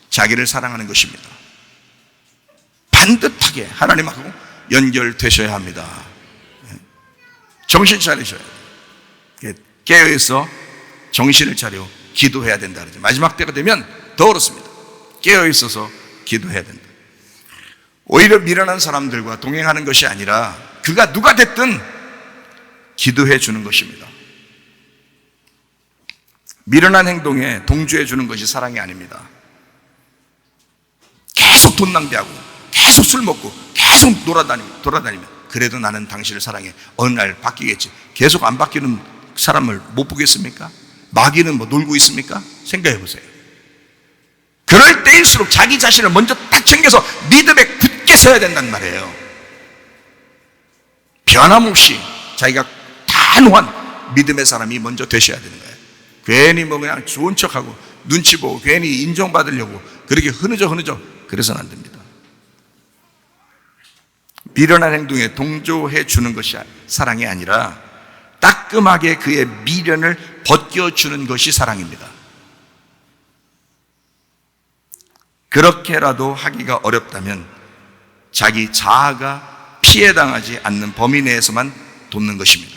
자기를 사랑하는 것입니다. 반듯하게 하나님하고 연결되셔야 합니다. 정신 차리셔야 돼요. 깨어있어 정신을 차려 기도해야 된다. 마지막 때가 되면 더 어렵습니다. 깨어있어서 기도해야 된다. 오히려 미련한 사람들과 동행하는 것이 아니라 그가 누가 됐든 기도해 주는 것입니다. 미련한 행동에 동조해 주는 것이 사랑이 아닙니다. 계속 돈 낭비하고 계속 술 먹고 계속 돌아다니면 그래도 나는 당신을 사랑해. 어느 날 바뀌겠지. 계속 안 바뀌는 사람을 못 보겠습니까? 마귀는 뭐 놀고 있습니까? 생각해 보세요. 그럴 때일수록 자기 자신을 먼저 딱 챙겨서 믿음에 굳게 서야 된단 말이에요. 변함없이 자기가 단호한 믿음의 사람이 먼저 되셔야 되는 거예요. 괜히 뭐 그냥 좋은 척하고 눈치 보고 괜히 인정받으려고 그렇게 흐느적 그래서는 안 됩니다. 미련한 행동에 동조해 주는 것이 사랑이 아니라 따끔하게 그의 미련을 벗겨주는 것이 사랑입니다. 그렇게라도 하기가 어렵다면 자기 자아가 피해당하지 않는 범위 내에서만 돕는 것입니다.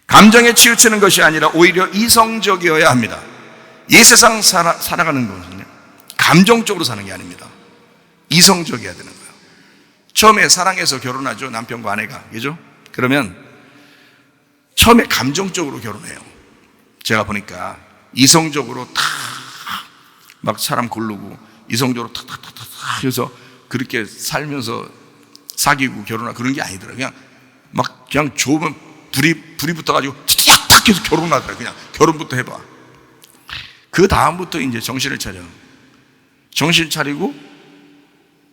감정에 치우치는 것이 아니라 오히려 이성적이어야 합니다. 이 세상 살아가는 것은요, 감정적으로 사는 게 아닙니다. 이성적이어야 되는 거예요. 처음에 사랑해서 결혼하죠, 남편과 아내가. 그죠? 그러면 처음에 감정적으로 결혼해요. 제가 보니까 이성적으로 막 사람 고르고 이성적으로 탁탁탁탁 해서 그렇게 살면서 사귀고 결혼하고 그런 게 아니더라고요. 그냥 좋으면 불이 붙어가지고 탁탁 해서 결혼하더라고요. 그냥 결혼부터 해봐. 그 다음부터 이제 정신을 차려. 정신 차리고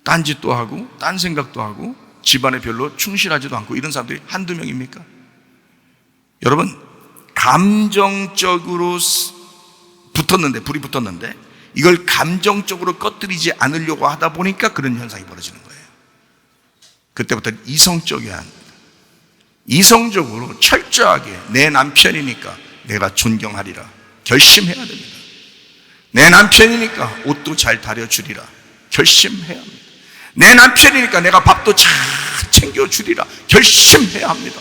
딴짓도 하고 딴 생각도 하고 집안에 별로 충실하지도 않고 이런 사람들이 한두 명입니까? 여러분, 감정적으로 불이 붙었는데 이걸 감정적으로 꺼뜨리지 않으려고 하다 보니까 그런 현상이 벌어지는 거예요. 그때부터 이성적이어야 합니다. 이성적으로 철저하게 내 남편이니까 내가 존경하리라 결심해야 됩니다. 내 남편이니까 옷도 잘 다려주리라 결심해야 합니다. 내 남편이니까 내가 밥도 잘 챙겨주리라 결심해야 합니다.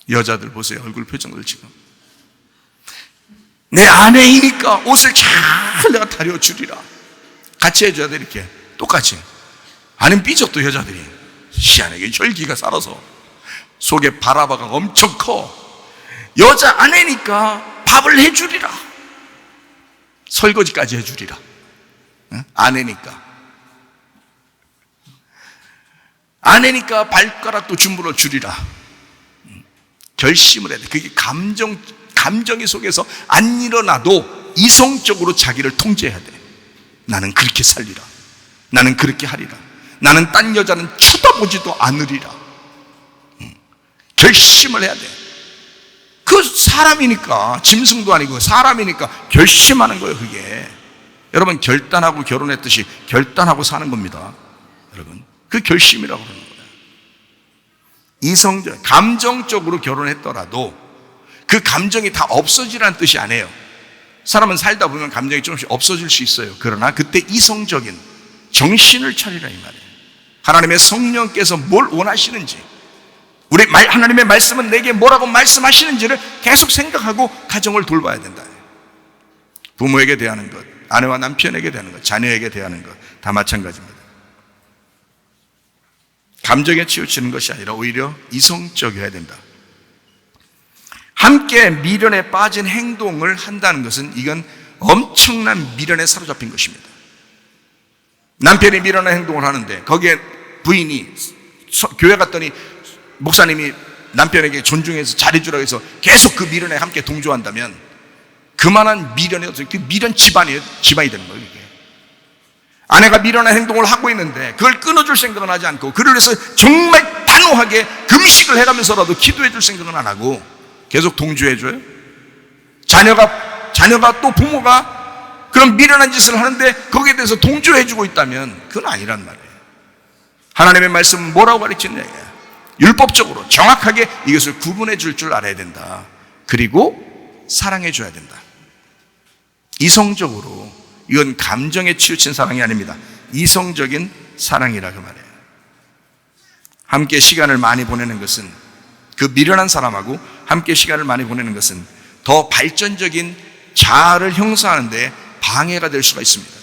여자들 보세요. 얼굴 표정들 지금. 내 아내이니까 옷을 잘 내가 다려주리라. 같이 해줘야 돼. 이렇게 똑같이. 아니면 삐졌도 여자들이 희한하게 혈기가 살아서 속에 바라바가 엄청 커. 여자 아내니까 밥을 해주리라. 설거지까지 해주리라. 응? 아내니까 발가락도 주물러 주리라. 결심을 해야 돼. 그게 감정의 속에서 안 일어나도 이성적으로 자기를 통제해야 돼. 나는 그렇게 살리라. 나는 그렇게 하리라. 나는 딴 여자는 쳐다보지도 않으리라. 결심을 해야 돼. 그 사람이니까, 짐승도 아니고 사람이니까 결심하는 거예요, 그게. 여러분, 결단하고 결혼했듯이 결단하고 사는 겁니다. 여러분, 그 결심이라고 그러는 거예요. 감정적으로 결혼했더라도 그 감정이 다 없어지라는 뜻이 아니에요. 사람은 살다 보면 감정이 조금씩 없어질 수 있어요. 그러나 그때 이성적인 정신을 차리라 이 말이에요. 하나님의 성령께서 뭘 원하시는지, 하나님의 말씀은 내게 뭐라고 말씀하시는지를 계속 생각하고 가정을 돌봐야 된다. 부모에게 대하는 것, 아내와 남편에게 대하는 것, 자녀에게 대하는 것 다 마찬가지입니다. 감정에 치우치는 것이 아니라 오히려 이성적이어야 된다. 함께 미련에 빠진 행동을 한다는 것은 이건 엄청난 미련에 사로잡힌 것입니다. 남편이 미련한 행동을 하는데 거기에 부인이 교회 갔더니 목사님이 남편에게 존중해서 잘해주라고 해서 계속 그 미련에 함께 동조한다면 그만한 미련이 없어요. 그 미련 집안이 되는 거예요. 이게. 아내가 미련한 행동을 하고 있는데 그걸 끊어줄 생각은 하지 않고, 그를 위해서 정말 단호하게 금식을 해가면서라도 기도해 줄 생각은 안 하고 계속 동조해줘요. 자녀가 또 부모가 그런 미련한 짓을 하는데 거기에 대해서 동조해주고 있다면 그건 아니란 말이에요. 하나님의 말씀은 뭐라고 가르치느냐, 율법적으로 정확하게 이것을 구분해 줄 알아야 된다. 그리고 사랑해 줘야 된다. 이성적으로, 이건 감정에 치우친 사랑이 아닙니다. 이성적인 사랑이라 그 말이에요. 함께 시간을 많이 보내는 것은, 그 미련한 사람하고 함께 시간을 많이 보내는 것은 더 발전적인 자아를 형성하는 데 방해가 될 수가 있습니다.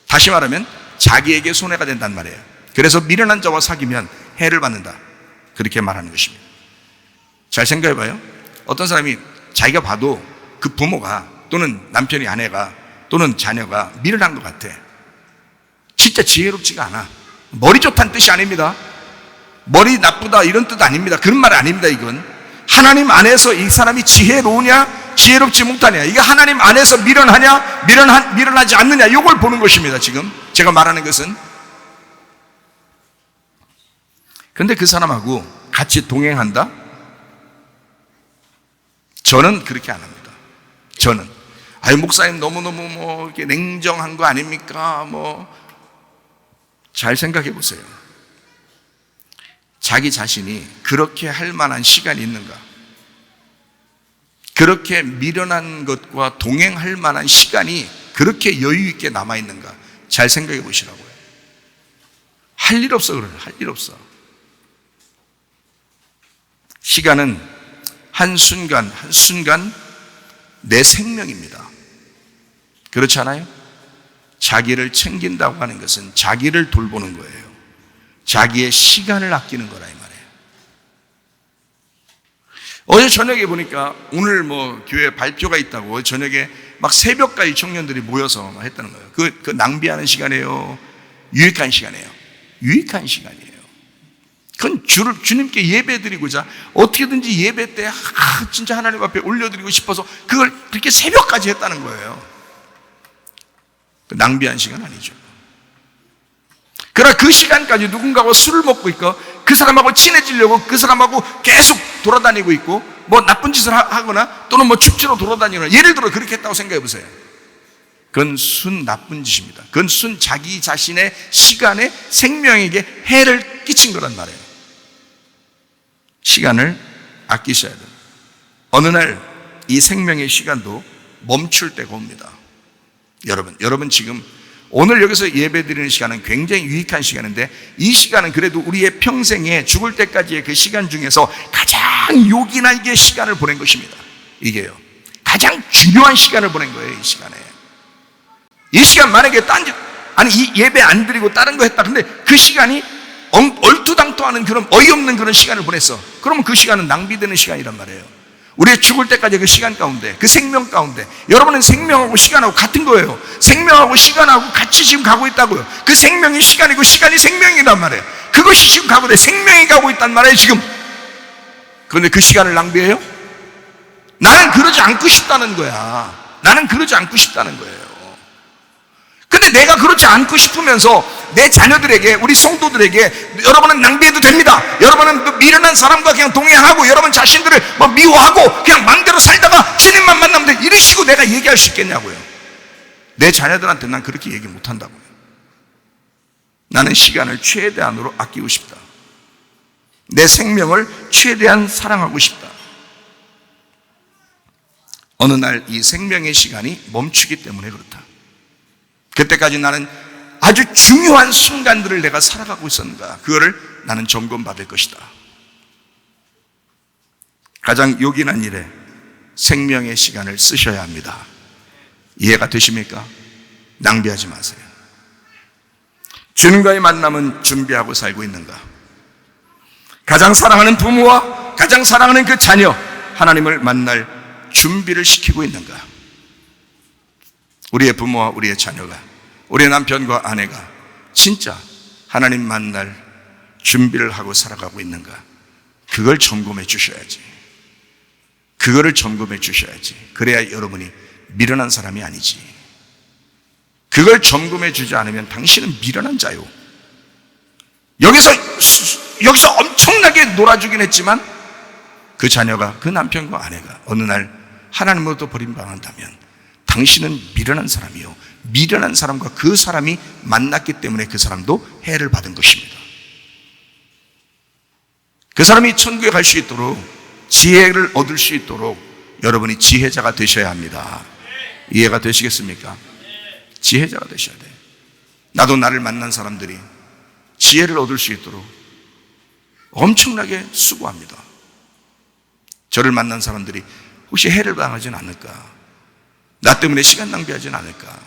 다시 말하면 자기에게 손해가 된단 말이에요. 그래서 미련한 자와 사귀면 해를 받는다, 그렇게 말하는 것입니다. 잘 생각해 봐요. 어떤 사람이 자기가 봐도 그 부모가 또는 남편이, 아내가 또는 자녀가 미련한 것 같아. 진짜 지혜롭지가 않아. 머리 좋다는 뜻이 아닙니다. 머리 나쁘다 이런 뜻 아닙니다. 그런 말 아닙니다. 이건 하나님 안에서 이 사람이 지혜로우냐 지혜롭지 못하냐, 이게 하나님 안에서 미련하냐 미련하지 않느냐, 이걸 보는 것입니다. 지금 제가 말하는 것은. 그런데 그 사람하고 같이 동행한다? 저는 그렇게 안 합니다. 저는 목사님 너무너무 뭐 이렇게 냉정한 거 아닙니까? 잘 생각해 보세요. 자기 자신이 그렇게 할 만한 시간이 있는가? 그렇게 미련한 것과 동행할 만한 시간이 그렇게 여유 있게 남아 있는가? 잘 생각해 보시라고요. 할 일 없어. 그래요. 할 일 없어. 시간은 한순간 내 생명입니다. 그렇지 않아요? 자기를 챙긴다고 하는 것은 자기를 돌보는 거예요. 자기의 시간을 아끼는 거라 이 말이에요. 어제 저녁에 보니까 오늘 교회 발표가 있다고 저녁에 막 새벽까지 청년들이 모여서 했다는 거예요. 그 낭비하는 시간이에요? 유익한 시간이에요? 유익한 시간이에요. 그건 주님께 예배드리고자 어떻게든지 예배 때 진짜 하나님 앞에 올려드리고 싶어서 그걸 그렇게 새벽까지 했다는 거예요. 낭비한 시간 아니죠. 그러나 그 시간까지 누군가하고 술을 먹고 있고 그 사람하고 친해지려고 그 사람하고 계속 돌아다니고 있고 나쁜 짓을 하거나 또는 축제로 돌아다니거나, 예를 들어 그렇게 했다고 생각해 보세요. 그건 순 나쁜 짓입니다. 그건 순 자기 자신의 시간에, 생명에게 해를 끼친 거란 말이에요. 시간을 아끼셔야 돼요. 어느 날 이 생명의 시간도 멈출 때가 옵니다. 여러분 지금 오늘 여기서 예배 드리는 시간은 굉장히 유익한 시간인데, 이 시간은 그래도 우리의 평생에 죽을 때까지의 그 시간 중에서 가장 요긴하게 시간을 보낸 것입니다. 이게요, 가장 중요한 시간을 보낸 거예요. 이 시간에, 이 시간 만약에 이 예배 안 드리고 다른 거 했다, 근데 그 시간이 얼토당토하는 그런 어이없는 그런 시간을 보냈어. 그러면 그 시간은 낭비되는 시간이란 말이에요. 우리의 죽을 때까지 그 시간 가운데, 그 생명 가운데, 여러분은 생명하고 시간하고 같은 거예요. 생명하고 시간하고 같이 지금 가고 있다고요. 그 생명이 시간이고 시간이 생명이란 말이에요. 그것이 지금 가고 있다. 생명이 가고 있단 말이에요 지금. 그런데 그 시간을 낭비해요? 나는 그러지 않고 싶다는 거야. 나는 그러지 않고 싶다는 거예요. 근데 내가 그렇지 않고 싶으면서 내 자녀들에게, 우리 성도들에게 여러분은 낭비해도 됩니다, 여러분은 미련한 사람과 그냥 동행하고 여러분 자신들을 미워하고 그냥 마음대로 살다가 주님만 만나면 돼, 이런 식으로 내가 얘기할 수 있겠냐고요. 내 자녀들한테 난 그렇게 얘기 못한다고요. 나는 시간을 최대한으로 아끼고 싶다. 내 생명을 최대한 사랑하고 싶다. 어느 날 이 생명의 시간이 멈추기 때문에 그렇다. 그때까지 나는 아주 중요한 순간들을 내가 살아가고 있었는가, 그거를 나는 점검받을 것이다. 가장 요긴한 일에 생명의 시간을 쓰셔야 합니다. 이해가 되십니까? 낭비하지 마세요. 주님과의 만남은 준비하고 살고 있는가? 가장 사랑하는 부모와 가장 사랑하는 그 자녀, 하나님을 만날 준비를 시키고 있는가? 우리의 부모와 우리의 자녀가, 우리의 남편과 아내가 진짜 하나님 만날 준비를 하고 살아가고 있는가? 그걸 점검해 주셔야지. 그거를 점검해 주셔야지. 그래야 여러분이 미련한 사람이 아니지. 그걸 점검해 주지 않으면 당신은 미련한 자요. 여기서 엄청나게 놀아주긴 했지만 그 자녀가, 그 남편과 아내가 어느 날 하나님으로부터 버림당한다면 당신은 미련한 사람이요. 미련한 사람과 그 사람이 만났기 때문에 그 사람도 해를 받은 것입니다. 그 사람이 천국에 갈 수 있도록, 지혜를 얻을 수 있도록 여러분이 지혜자가 되셔야 합니다. 이해가 되시겠습니까? 지혜자가 되셔야 돼요. 나도 나를 만난 사람들이 지혜를 얻을 수 있도록 엄청나게 수고합니다. 저를 만난 사람들이 혹시 해를 당하진 않을까? 나 때문에 시간 낭비하진 않을까?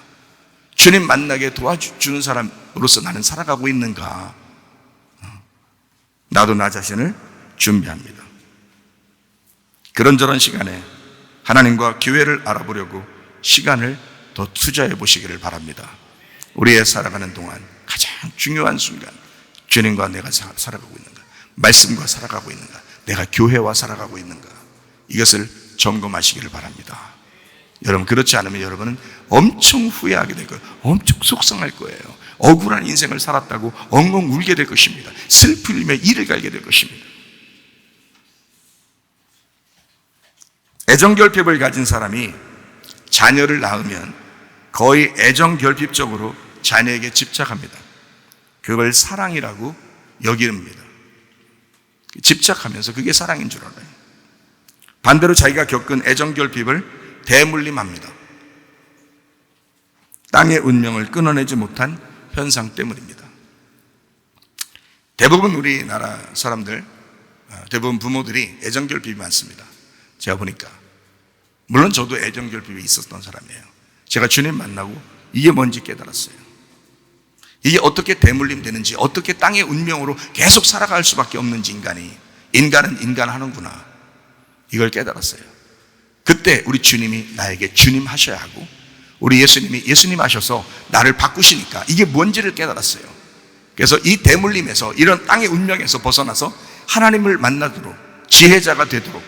주님 만나게 도와주는 사람으로서 나는 살아가고 있는가? 나도 나 자신을 준비합니다. 그런저런 시간에 하나님과 교회를 알아보려고 시간을 더 투자해 보시기를 바랍니다. 우리의 살아가는 동안 가장 중요한 순간, 주님과 내가 살아가고 있는가? 말씀과 살아가고 있는가? 내가 교회와 살아가고 있는가? 이것을 점검하시기를 바랍니다. 여러분, 그렇지 않으면 여러분은 엄청 후회하게 될 거예요. 엄청 속상할 거예요. 억울한 인생을 살았다고 엉엉 울게 될 것입니다. 슬피 울며 이를 갈게 될 것입니다. 애정결핍을 가진 사람이 자녀를 낳으면 거의 애정결핍적으로 자녀에게 집착합니다. 그걸 사랑이라고 여깁니다. 집착하면서 그게 사랑인 줄 알아요. 반대로 자기가 겪은 애정결핍을 대물림합니다. 땅의 운명을 끊어내지 못한 현상 때문입니다. 대부분 우리나라 사람들, 대부분 부모들이 애정결핍이 많습니다. 제가 보니까, 물론 저도 애정결핍이 있었던 사람이에요. 제가 주님 만나고 이게 뭔지 깨달았어요. 이게 어떻게 대물림되는지, 어떻게 땅의 운명으로 계속 살아갈 수밖에 없는지, 인간은 인간하는구나, 이걸 깨달았어요. 그때 우리 주님이 나에게 주님 하셔야 하고, 우리 예수님이 예수님 하셔서 나를 바꾸시니까 이게 뭔지를 깨달았어요. 그래서 이 대물림에서, 이런 땅의 운명에서 벗어나서 하나님을 만나도록, 지혜자가 되도록,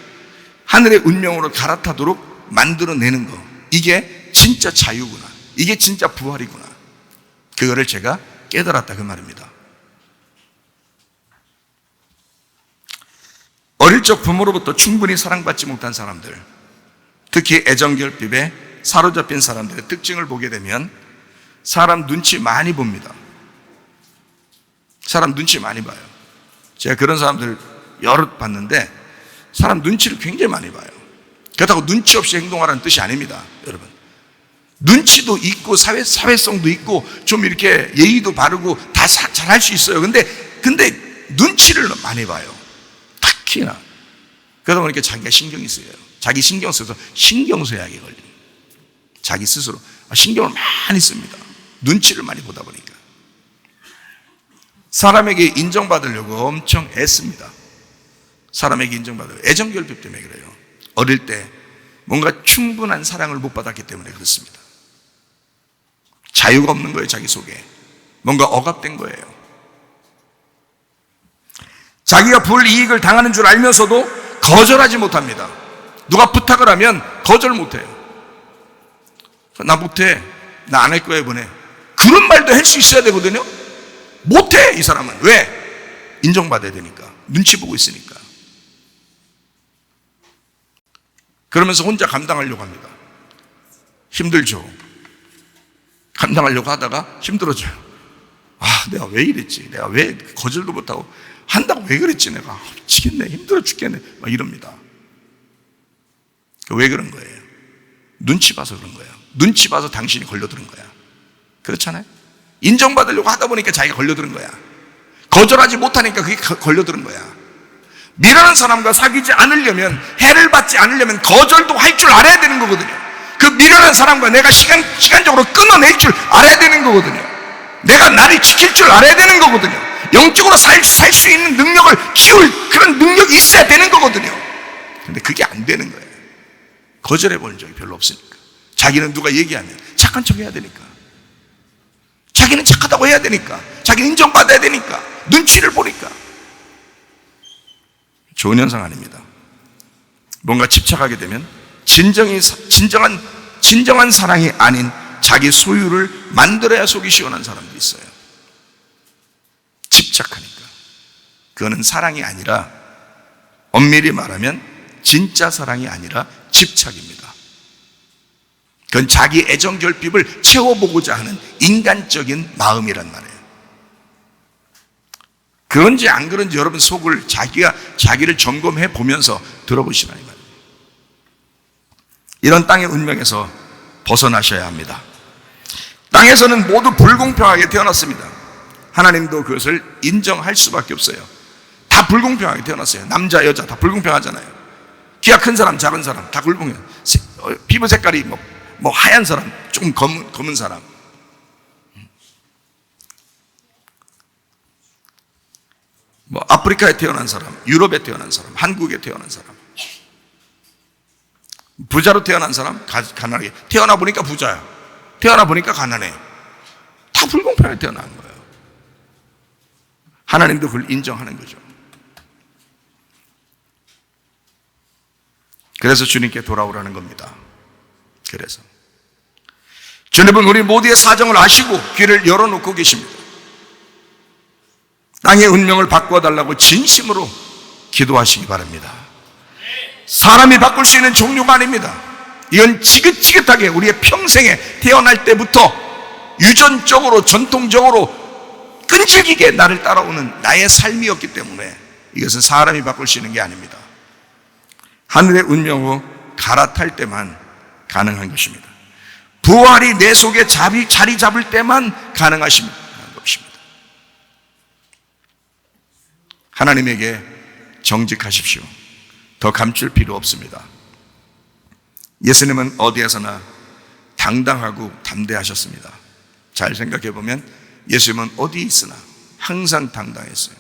하늘의 운명으로 갈아타도록 만들어내는 거, 이게 진짜 자유구나, 이게 진짜 부활이구나, 그거를 제가 깨달았다, 그 말입니다. 어릴 적 부모로부터 충분히 사랑받지 못한 사람들, 특히 애정결핍에 사로잡힌 사람들의 특징을 보게 되면 사람 눈치 많이 봅니다. 사람 눈치 많이 봐요. 제가 그런 사람들 여럿 봤는데 사람 눈치를 굉장히 많이 봐요. 그렇다고 눈치 없이 행동하라는 뜻이 아닙니다, 여러분. 눈치도 있고 사회성도 있고 좀 이렇게 예의도 바르고 다 잘할 수 있어요. 근데 눈치를 많이 봐요. 특히나. 그러다 보니까 자기가 신경이 쓰여요. 자기 신경 써서 신경쇠약에 걸려요. 자기 스스로 신경을 많이 씁니다. 눈치를 많이 보다 보니까. 사람에게 인정받으려고 엄청 애씁니다. 사람에게 인정받으려고. 애정결핍 때문에 그래요. 어릴 때 뭔가 충분한 사랑을 못 받았기 때문에 그렇습니다. 자유가 없는 거예요, 자기 속에. 뭔가 억압된 거예요. 자기가 불이익을 당하는 줄 알면서도 거절하지 못합니다. 누가 부탁을 하면 거절 못해요. 나 못해, 나 안 할 거야 이번에, 그런 말도 할 수 있어야 되거든요. 못해, 이 사람은. 왜? 인정받아야 되니까, 눈치 보고 있으니까. 그러면서 혼자 감당하려고 합니다. 힘들죠. 감당하려고 하다가 힘들어져요. 내가 왜 이랬지, 내가 왜 거절도 못하고 한다고 왜 그랬지, 내가 미치겠네, 힘들어 죽겠네, 막 이럽니다. 왜 그런 거예요? 눈치 봐서 그런 거예요. 눈치 봐서 당신이 걸려드는 거야. 그렇잖아요? 인정받으려고 하다 보니까 자기가 걸려드는 거야. 거절하지 못하니까 그게 걸려드는 거야. 미련한 사람과 사귀지 않으려면, 해를 받지 않으려면 거절도 할 줄 알아야 되는 거거든요. 그 미련한 사람과 내가 시간적으로 끊어낼 줄 알아야 되는 거거든요. 내가 나를 지킬 줄 알아야 되는 거거든요. 영적으로 살 수 있는 능력을 키울 그런 능력이 있어야 되는 거거든요. 근데 그게 안 되는 거예요. 거절해 보는 적이 별로 없으니까. 자기는 누가 얘기하면 착한 척 해야 되니까, 자기는 착하다고 해야 되니까, 자기는 인정받아야 되니까, 눈치를 보니까. 좋은 현상 아닙니다. 뭔가 집착하게 되면 진정한 진정한 사랑이 아닌 자기 소유를 만들어야 속이 시원한 사람도 있어요. 집착하니까. 그거는 사랑이 아니라, 엄밀히 말하면 진짜 사랑이 아니라 집착입니다. 그건 자기 애정 결핍을 채워보고자 하는 인간적인 마음이란 말이에요. 그런지 안 그런지 여러분 속을 자기를 점검해 보면서 들어보시라 이 말이에요. 이런 땅의 운명에서 벗어나셔야 합니다. 땅에서는 모두 불공평하게 태어났습니다. 하나님도 그것을 인정할 수밖에 없어요. 다 불공평하게 태어났어요. 남자, 여자 다 불공평하잖아요. 키가 큰 사람, 작은 사람 다 불공평해요. 피부 색깔이 뭐 하얀 사람, 조금 검은 사람, 뭐 아프리카에 태어난 사람, 유럽에 태어난 사람, 한국에 태어난 사람, 부자로 태어난 사람, 가난하게 태어나 보니까 부자야, 태어나 보니까 가난해. 다 불공평하게 태어난 거예요. 하나님도 그걸 인정하는 거죠. 그래서 주님께 돌아오라는 겁니다. 그래서 주님은 우리 모두의 사정을 아시고 귀를 열어놓고 계십니다. 땅의 운명을 바꿔달라고 진심으로 기도하시기 바랍니다. 사람이 바꿀 수 있는 종류가 아닙니다. 이건 지긋지긋하게 우리의 평생에 태어날 때부터 유전적으로, 전통적으로 끈질기게 나를 따라오는 나의 삶이었기 때문에 이것은 사람이 바꿀 수 있는 게 아닙니다. 하늘의 운명으로 갈아탈 때만 가능한 것입니다. 부활이 내 속에 자리 잡을 때만 가능하신 것입니다. 하나님에게 정직하십시오. 더 감출 필요 없습니다. 예수님은 어디에서나 당당하고 담대하셨습니다. 잘 생각해 보면 예수님은 어디 있으나 항상 당당했어요.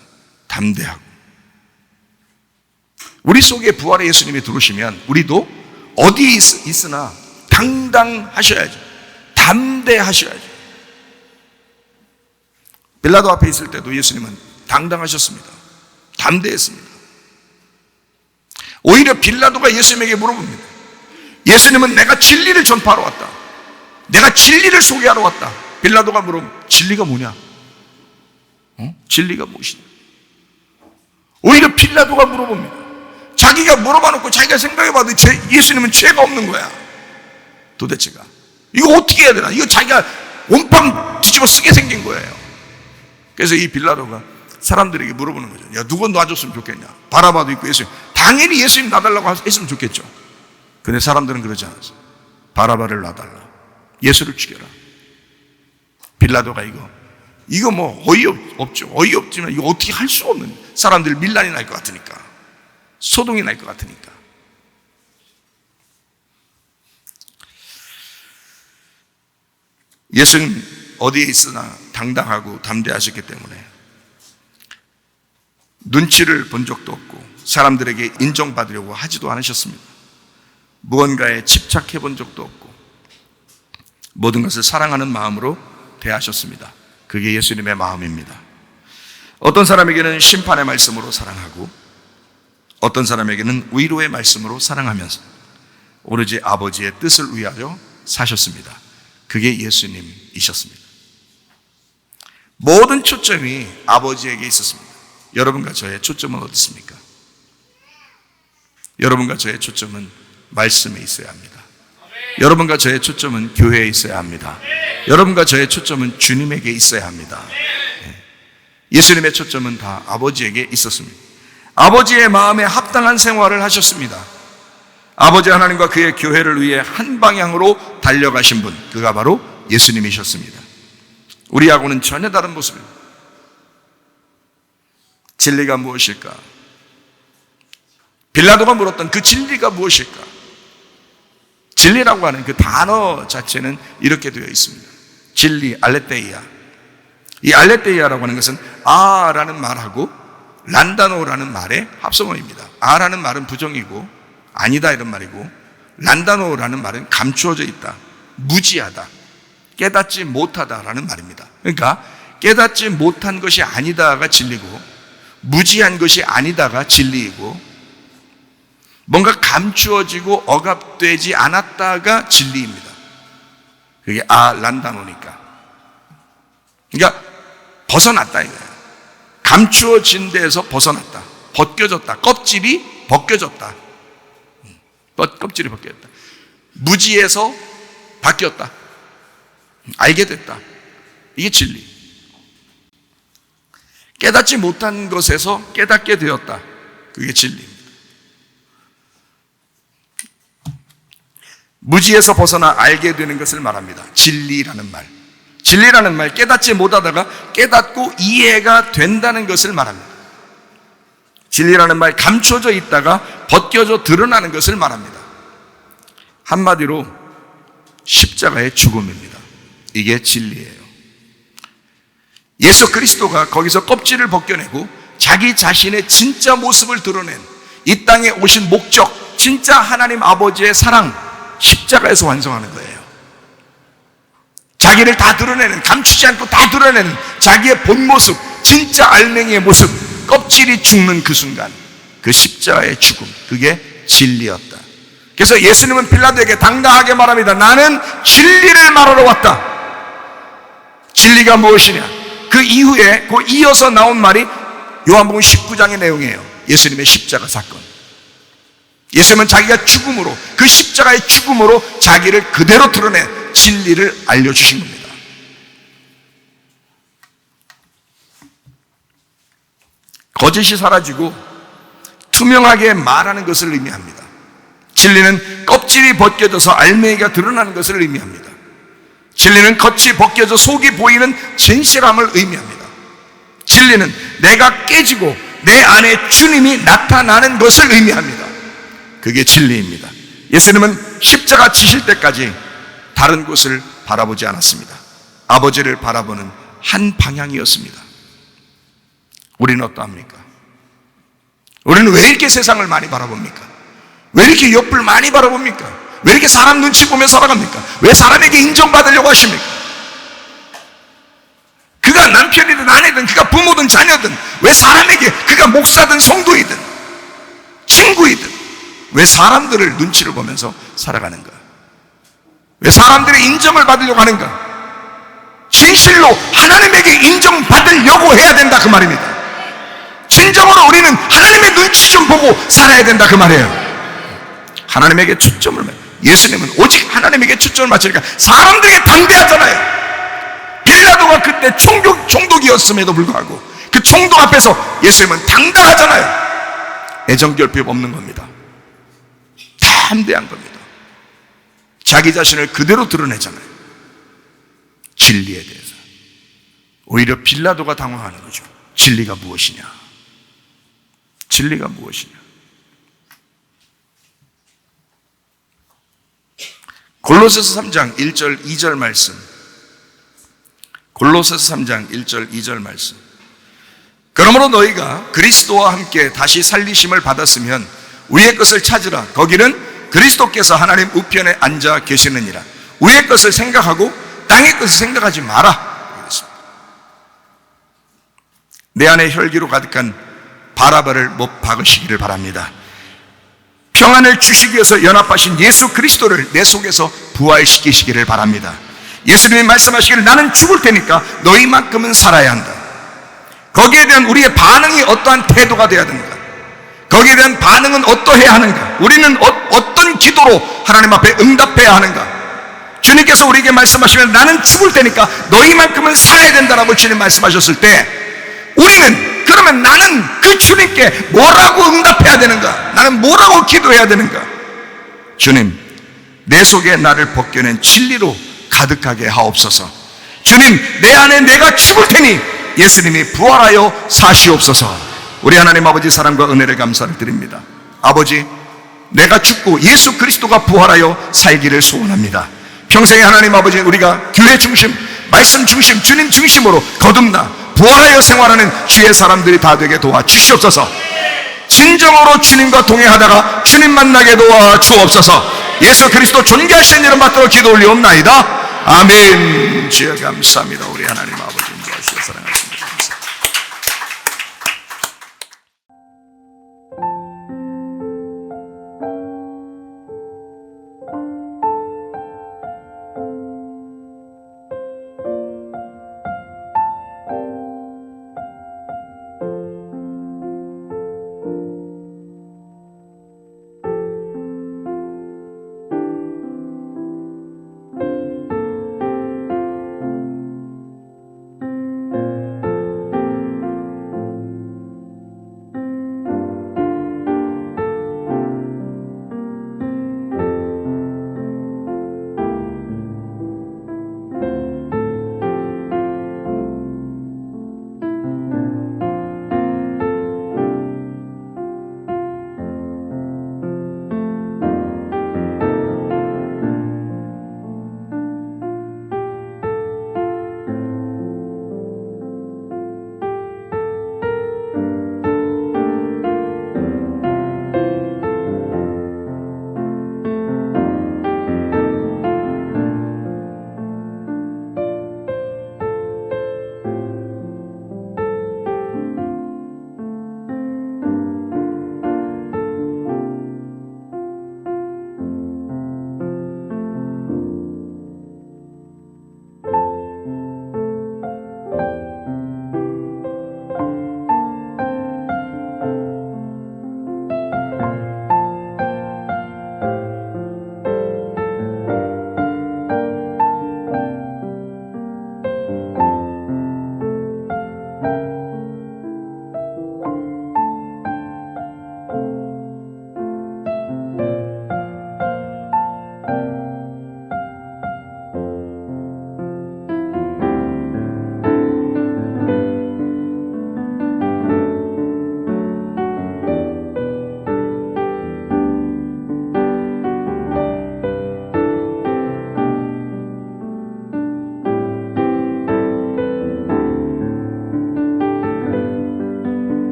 담대하고. 우리 속에 부활의 예수님이 들어오시면 우리도 어디에 있으나 당당하셔야죠. 담대하셔야죠. 빌라도 앞에 있을 때도 예수님은 당당하셨습니다. 담대했습니다. 오히려 빌라도가 예수님에게 물어봅니다. 예수님은 내가 진리를 전파하러 왔다, 내가 진리를 소개하러 왔다. 빌라도가 물어봅니다. 진리가 뭐냐? 진리가 무엇이냐? 오히려 빌라도가 물어봅니다. 자기가 물어봐 놓고 자기가 생각해봐도 예수님은 죄가 없는 거야. 도대체가 이거 어떻게 해야 되나? 이거 자기가 온밤 뒤집어 쓰게 생긴 거예요. 그래서 이 빌라도가 사람들에게 물어보는 거죠. 야, 누가 놔줬으면 좋겠냐? 바라바도 있고 예수님, 당연히 예수님 놔달라고 했으면 좋겠죠. 근데 사람들은 그러지 않았어요. 바라바를 놔달라, 예수를 죽여라. 빌라도가 이거 뭐 어이없죠. 어이없지만 이거 어떻게 할 수 없는, 사람들 밀란이 날 것 같으니까, 소동이 날 것 같으니까. 예수는 어디에 있으나 당당하고 담대하셨기 때문에 눈치를 본 적도 없고 사람들에게 인정받으려고 하지도 않으셨습니다. 무언가에 집착해 본 적도 없고 모든 것을 사랑하는 마음으로 대하셨습니다. 그게 예수님의 마음입니다. 어떤 사람에게는 심판의 말씀으로 사랑하고 어떤 사람에게는 위로의 말씀으로 사랑하면서 오로지 아버지의 뜻을 위하여 사셨습니다. 그게 예수님이셨습니다. 모든 초점이 아버지에게 있었습니다. 여러분과 저의 초점은 어디 있습니까? 여러분과 저의 초점은 말씀에 있어야 합니다. 여러분과 저의 초점은 교회에 있어야 합니다. 여러분과 저의 초점은 주님에게 있어야 합니다. 예수님의 초점은 다 아버지에게 있었습니다. 아버지의 마음에 합당한 생활을 하셨습니다. 아버지 하나님과 그의 교회를 위해 한 방향으로 달려가신 분, 그가 바로 예수님이셨습니다. 우리하고는 전혀 다른 모습입니다. 진리가 무엇일까? 빌라도가 물었던 그 진리가 무엇일까? 진리라고 하는 그 단어 자체는 이렇게 되어 있습니다. 진리, 알레테이아. 이 알레테이아라고 하는 것은 아라는 말하고 란다노라는 말의 합성어입니다. 아라는 말은 부정이고 아니다 이런 말이고, 란다노라는 말은 감추어져 있다, 무지하다, 깨닫지 못하다라는 말입니다. 그러니까 깨닫지 못한 것이 아니다가 진리고 무지한 것이 아니다가 진리이고, 뭔가 감추어지고 억압되지 않았다가 진리입니다. 그게 란다노니까. 그러니까 벗어났다 이거예요. 감추어진 데에서 벗어났다. 벗겨졌다. 껍질이 벗겨졌다. 껍질이 벗겨졌다. 무지에서 바뀌었다. 알게 됐다. 이게 진리. 깨닫지 못한 것에서 깨닫게 되었다. 그게 진리입니다. 무지에서 벗어나 알게 되는 것을 말합니다. 진리라는 말. 진리라는 말, 깨닫지 못하다가 깨닫고 이해가 된다는 것을 말합니다. 진리라는 말, 감춰져 있다가 벗겨져 드러나는 것을 말합니다. 한마디로 십자가의 죽음입니다. 이게 진리예요. 예수 그리스도가 거기서 껍질을 벗겨내고 자기 자신의 진짜 모습을 드러낸 이 땅에 오신 목적, 진짜 하나님 아버지의 사랑, 십자가에서 완성하는 거예요. 자기를 다 드러내는, 감추지 않고 다 드러내는 자기의 본 모습, 진짜 알맹이의 모습, 껍질이 죽는 그 순간, 그 십자가의 죽음, 그게 진리였다. 그래서 예수님은 빌라도에게 당당하게 말합니다. 나는 진리를 말하러 왔다. 진리가 무엇이냐? 그 이후에 그 이어서 나온 말이 요한복음 19장의 내용이에요. 예수님의 십자가 사건. 예수님은 자기가 죽음으로, 그 십자가의 죽음으로 자기를 그대로 드러내 진리를 알려주신 겁니다. 거짓이 사라지고 투명하게 말하는 것을 의미합니다. 진리는 껍질이 벗겨져서 알맹이가 드러나는 것을 의미합니다. 진리는 겉이 벗겨져 속이 보이는 진실함을 의미합니다. 진리는 내가 깨지고 내 안에 주님이 나타나는 것을 의미합니다. 그게 진리입니다. 예수님은 십자가 지실 때까지 다른 곳을 바라보지 않았습니다. 아버지를 바라보는 한 방향이었습니다. 우리는 어떠합니까? 우리는 왜 이렇게 세상을 많이 바라봅니까? 왜 이렇게 옆을 많이 바라봅니까? 왜 이렇게 사람 눈치 보며 살아갑니까? 왜 사람에게 인정받으려고 하십니까? 그가 남편이든 아내든 그가 부모든 자녀든 왜 사람에게, 그가 목사든 성도이든 친구이든 왜 사람들을 눈치를 보면서 살아가는가? 왜 사람들의 인정을 받으려고 하는가? 진실로 하나님에게 인정받으려고 해야 된다 그 말입니다. 진정으로 우리는 하나님의 눈치 좀 보고 살아야 된다 그 말이에요. 하나님에게 초점을, 예수님은 오직 하나님에게 초점을 맞추니까 사람들에게 당대하잖아요. 빌라도가 그때 총독이었음에도 불구하고 그 총독 앞에서 예수님은 당당하잖아요. 애정결핍 없는 겁니다. 담대한 겁니다. 자기 자신을 그대로 드러내잖아요. 진리에 대해서. 오히려 빌라도가 당황하는 거죠. 진리가 무엇이냐? 진리가 무엇이냐? 골로새서 3장 1절 2절 말씀. 골로새서 3장 1절 2절 말씀. 그러므로 너희가 그리스도와 함께 다시 살리심을 받았으면 위의 것을 찾으라. 거기는 그리스도께서 하나님 우편에 앉아 계시느니라. 위의 것을 생각하고 땅의 것을 생각하지 마라. 내 안에 혈기로 가득한 바라바를 못 박으시기를 바랍니다. 평안을 주시기 위해서 연합하신 예수 그리스도를 내 속에서 부활시키시기를 바랍니다. 예수님이 말씀하시기를 나는 죽을 테니까 너희만큼은 살아야 한다. 거기에 대한 우리의 반응이 어떠한 태도가 되어야 되는가? 거기에 대한 반응은 어떠해야 하는가? 우리는 어떤 기도로 하나님 앞에 응답해야 하는가? 주님께서 우리에게 말씀하시면 나는 죽을 테니까 너희만큼은 살아야 된다라고 주님 말씀하셨을 때 우리는 그러면 나는 그 주님께 뭐라고 응답해야 되는가? 나는 뭐라고 기도해야 되는가? 주님, 내 속에 나를 벗겨낸 진리로 가득하게 하옵소서. 주님, 내 안에 내가 죽을 테니 예수님이 부활하여 사시옵소서. 우리 하나님 아버지 사랑과 은혜를 감사를 드립니다. 아버지, 내가 죽고 예수 그리스도가 부활하여 살기를 소원합니다. 평생에 하나님 아버지, 우리가 교회 중심, 말씀 중심, 주님 중심으로 거듭나 부활하여 생활하는 주의 사람들이 다 되게 도와주시옵소서. 진정으로 주님과 동행하다가 주님 만나게 도와주옵소서. 예수 그리스도 존귀하신 이름 받들어 기도 올리옵나이다. 아멘. 주여 감사합니다. 우리 하나님 아버지 인도하시옵소서.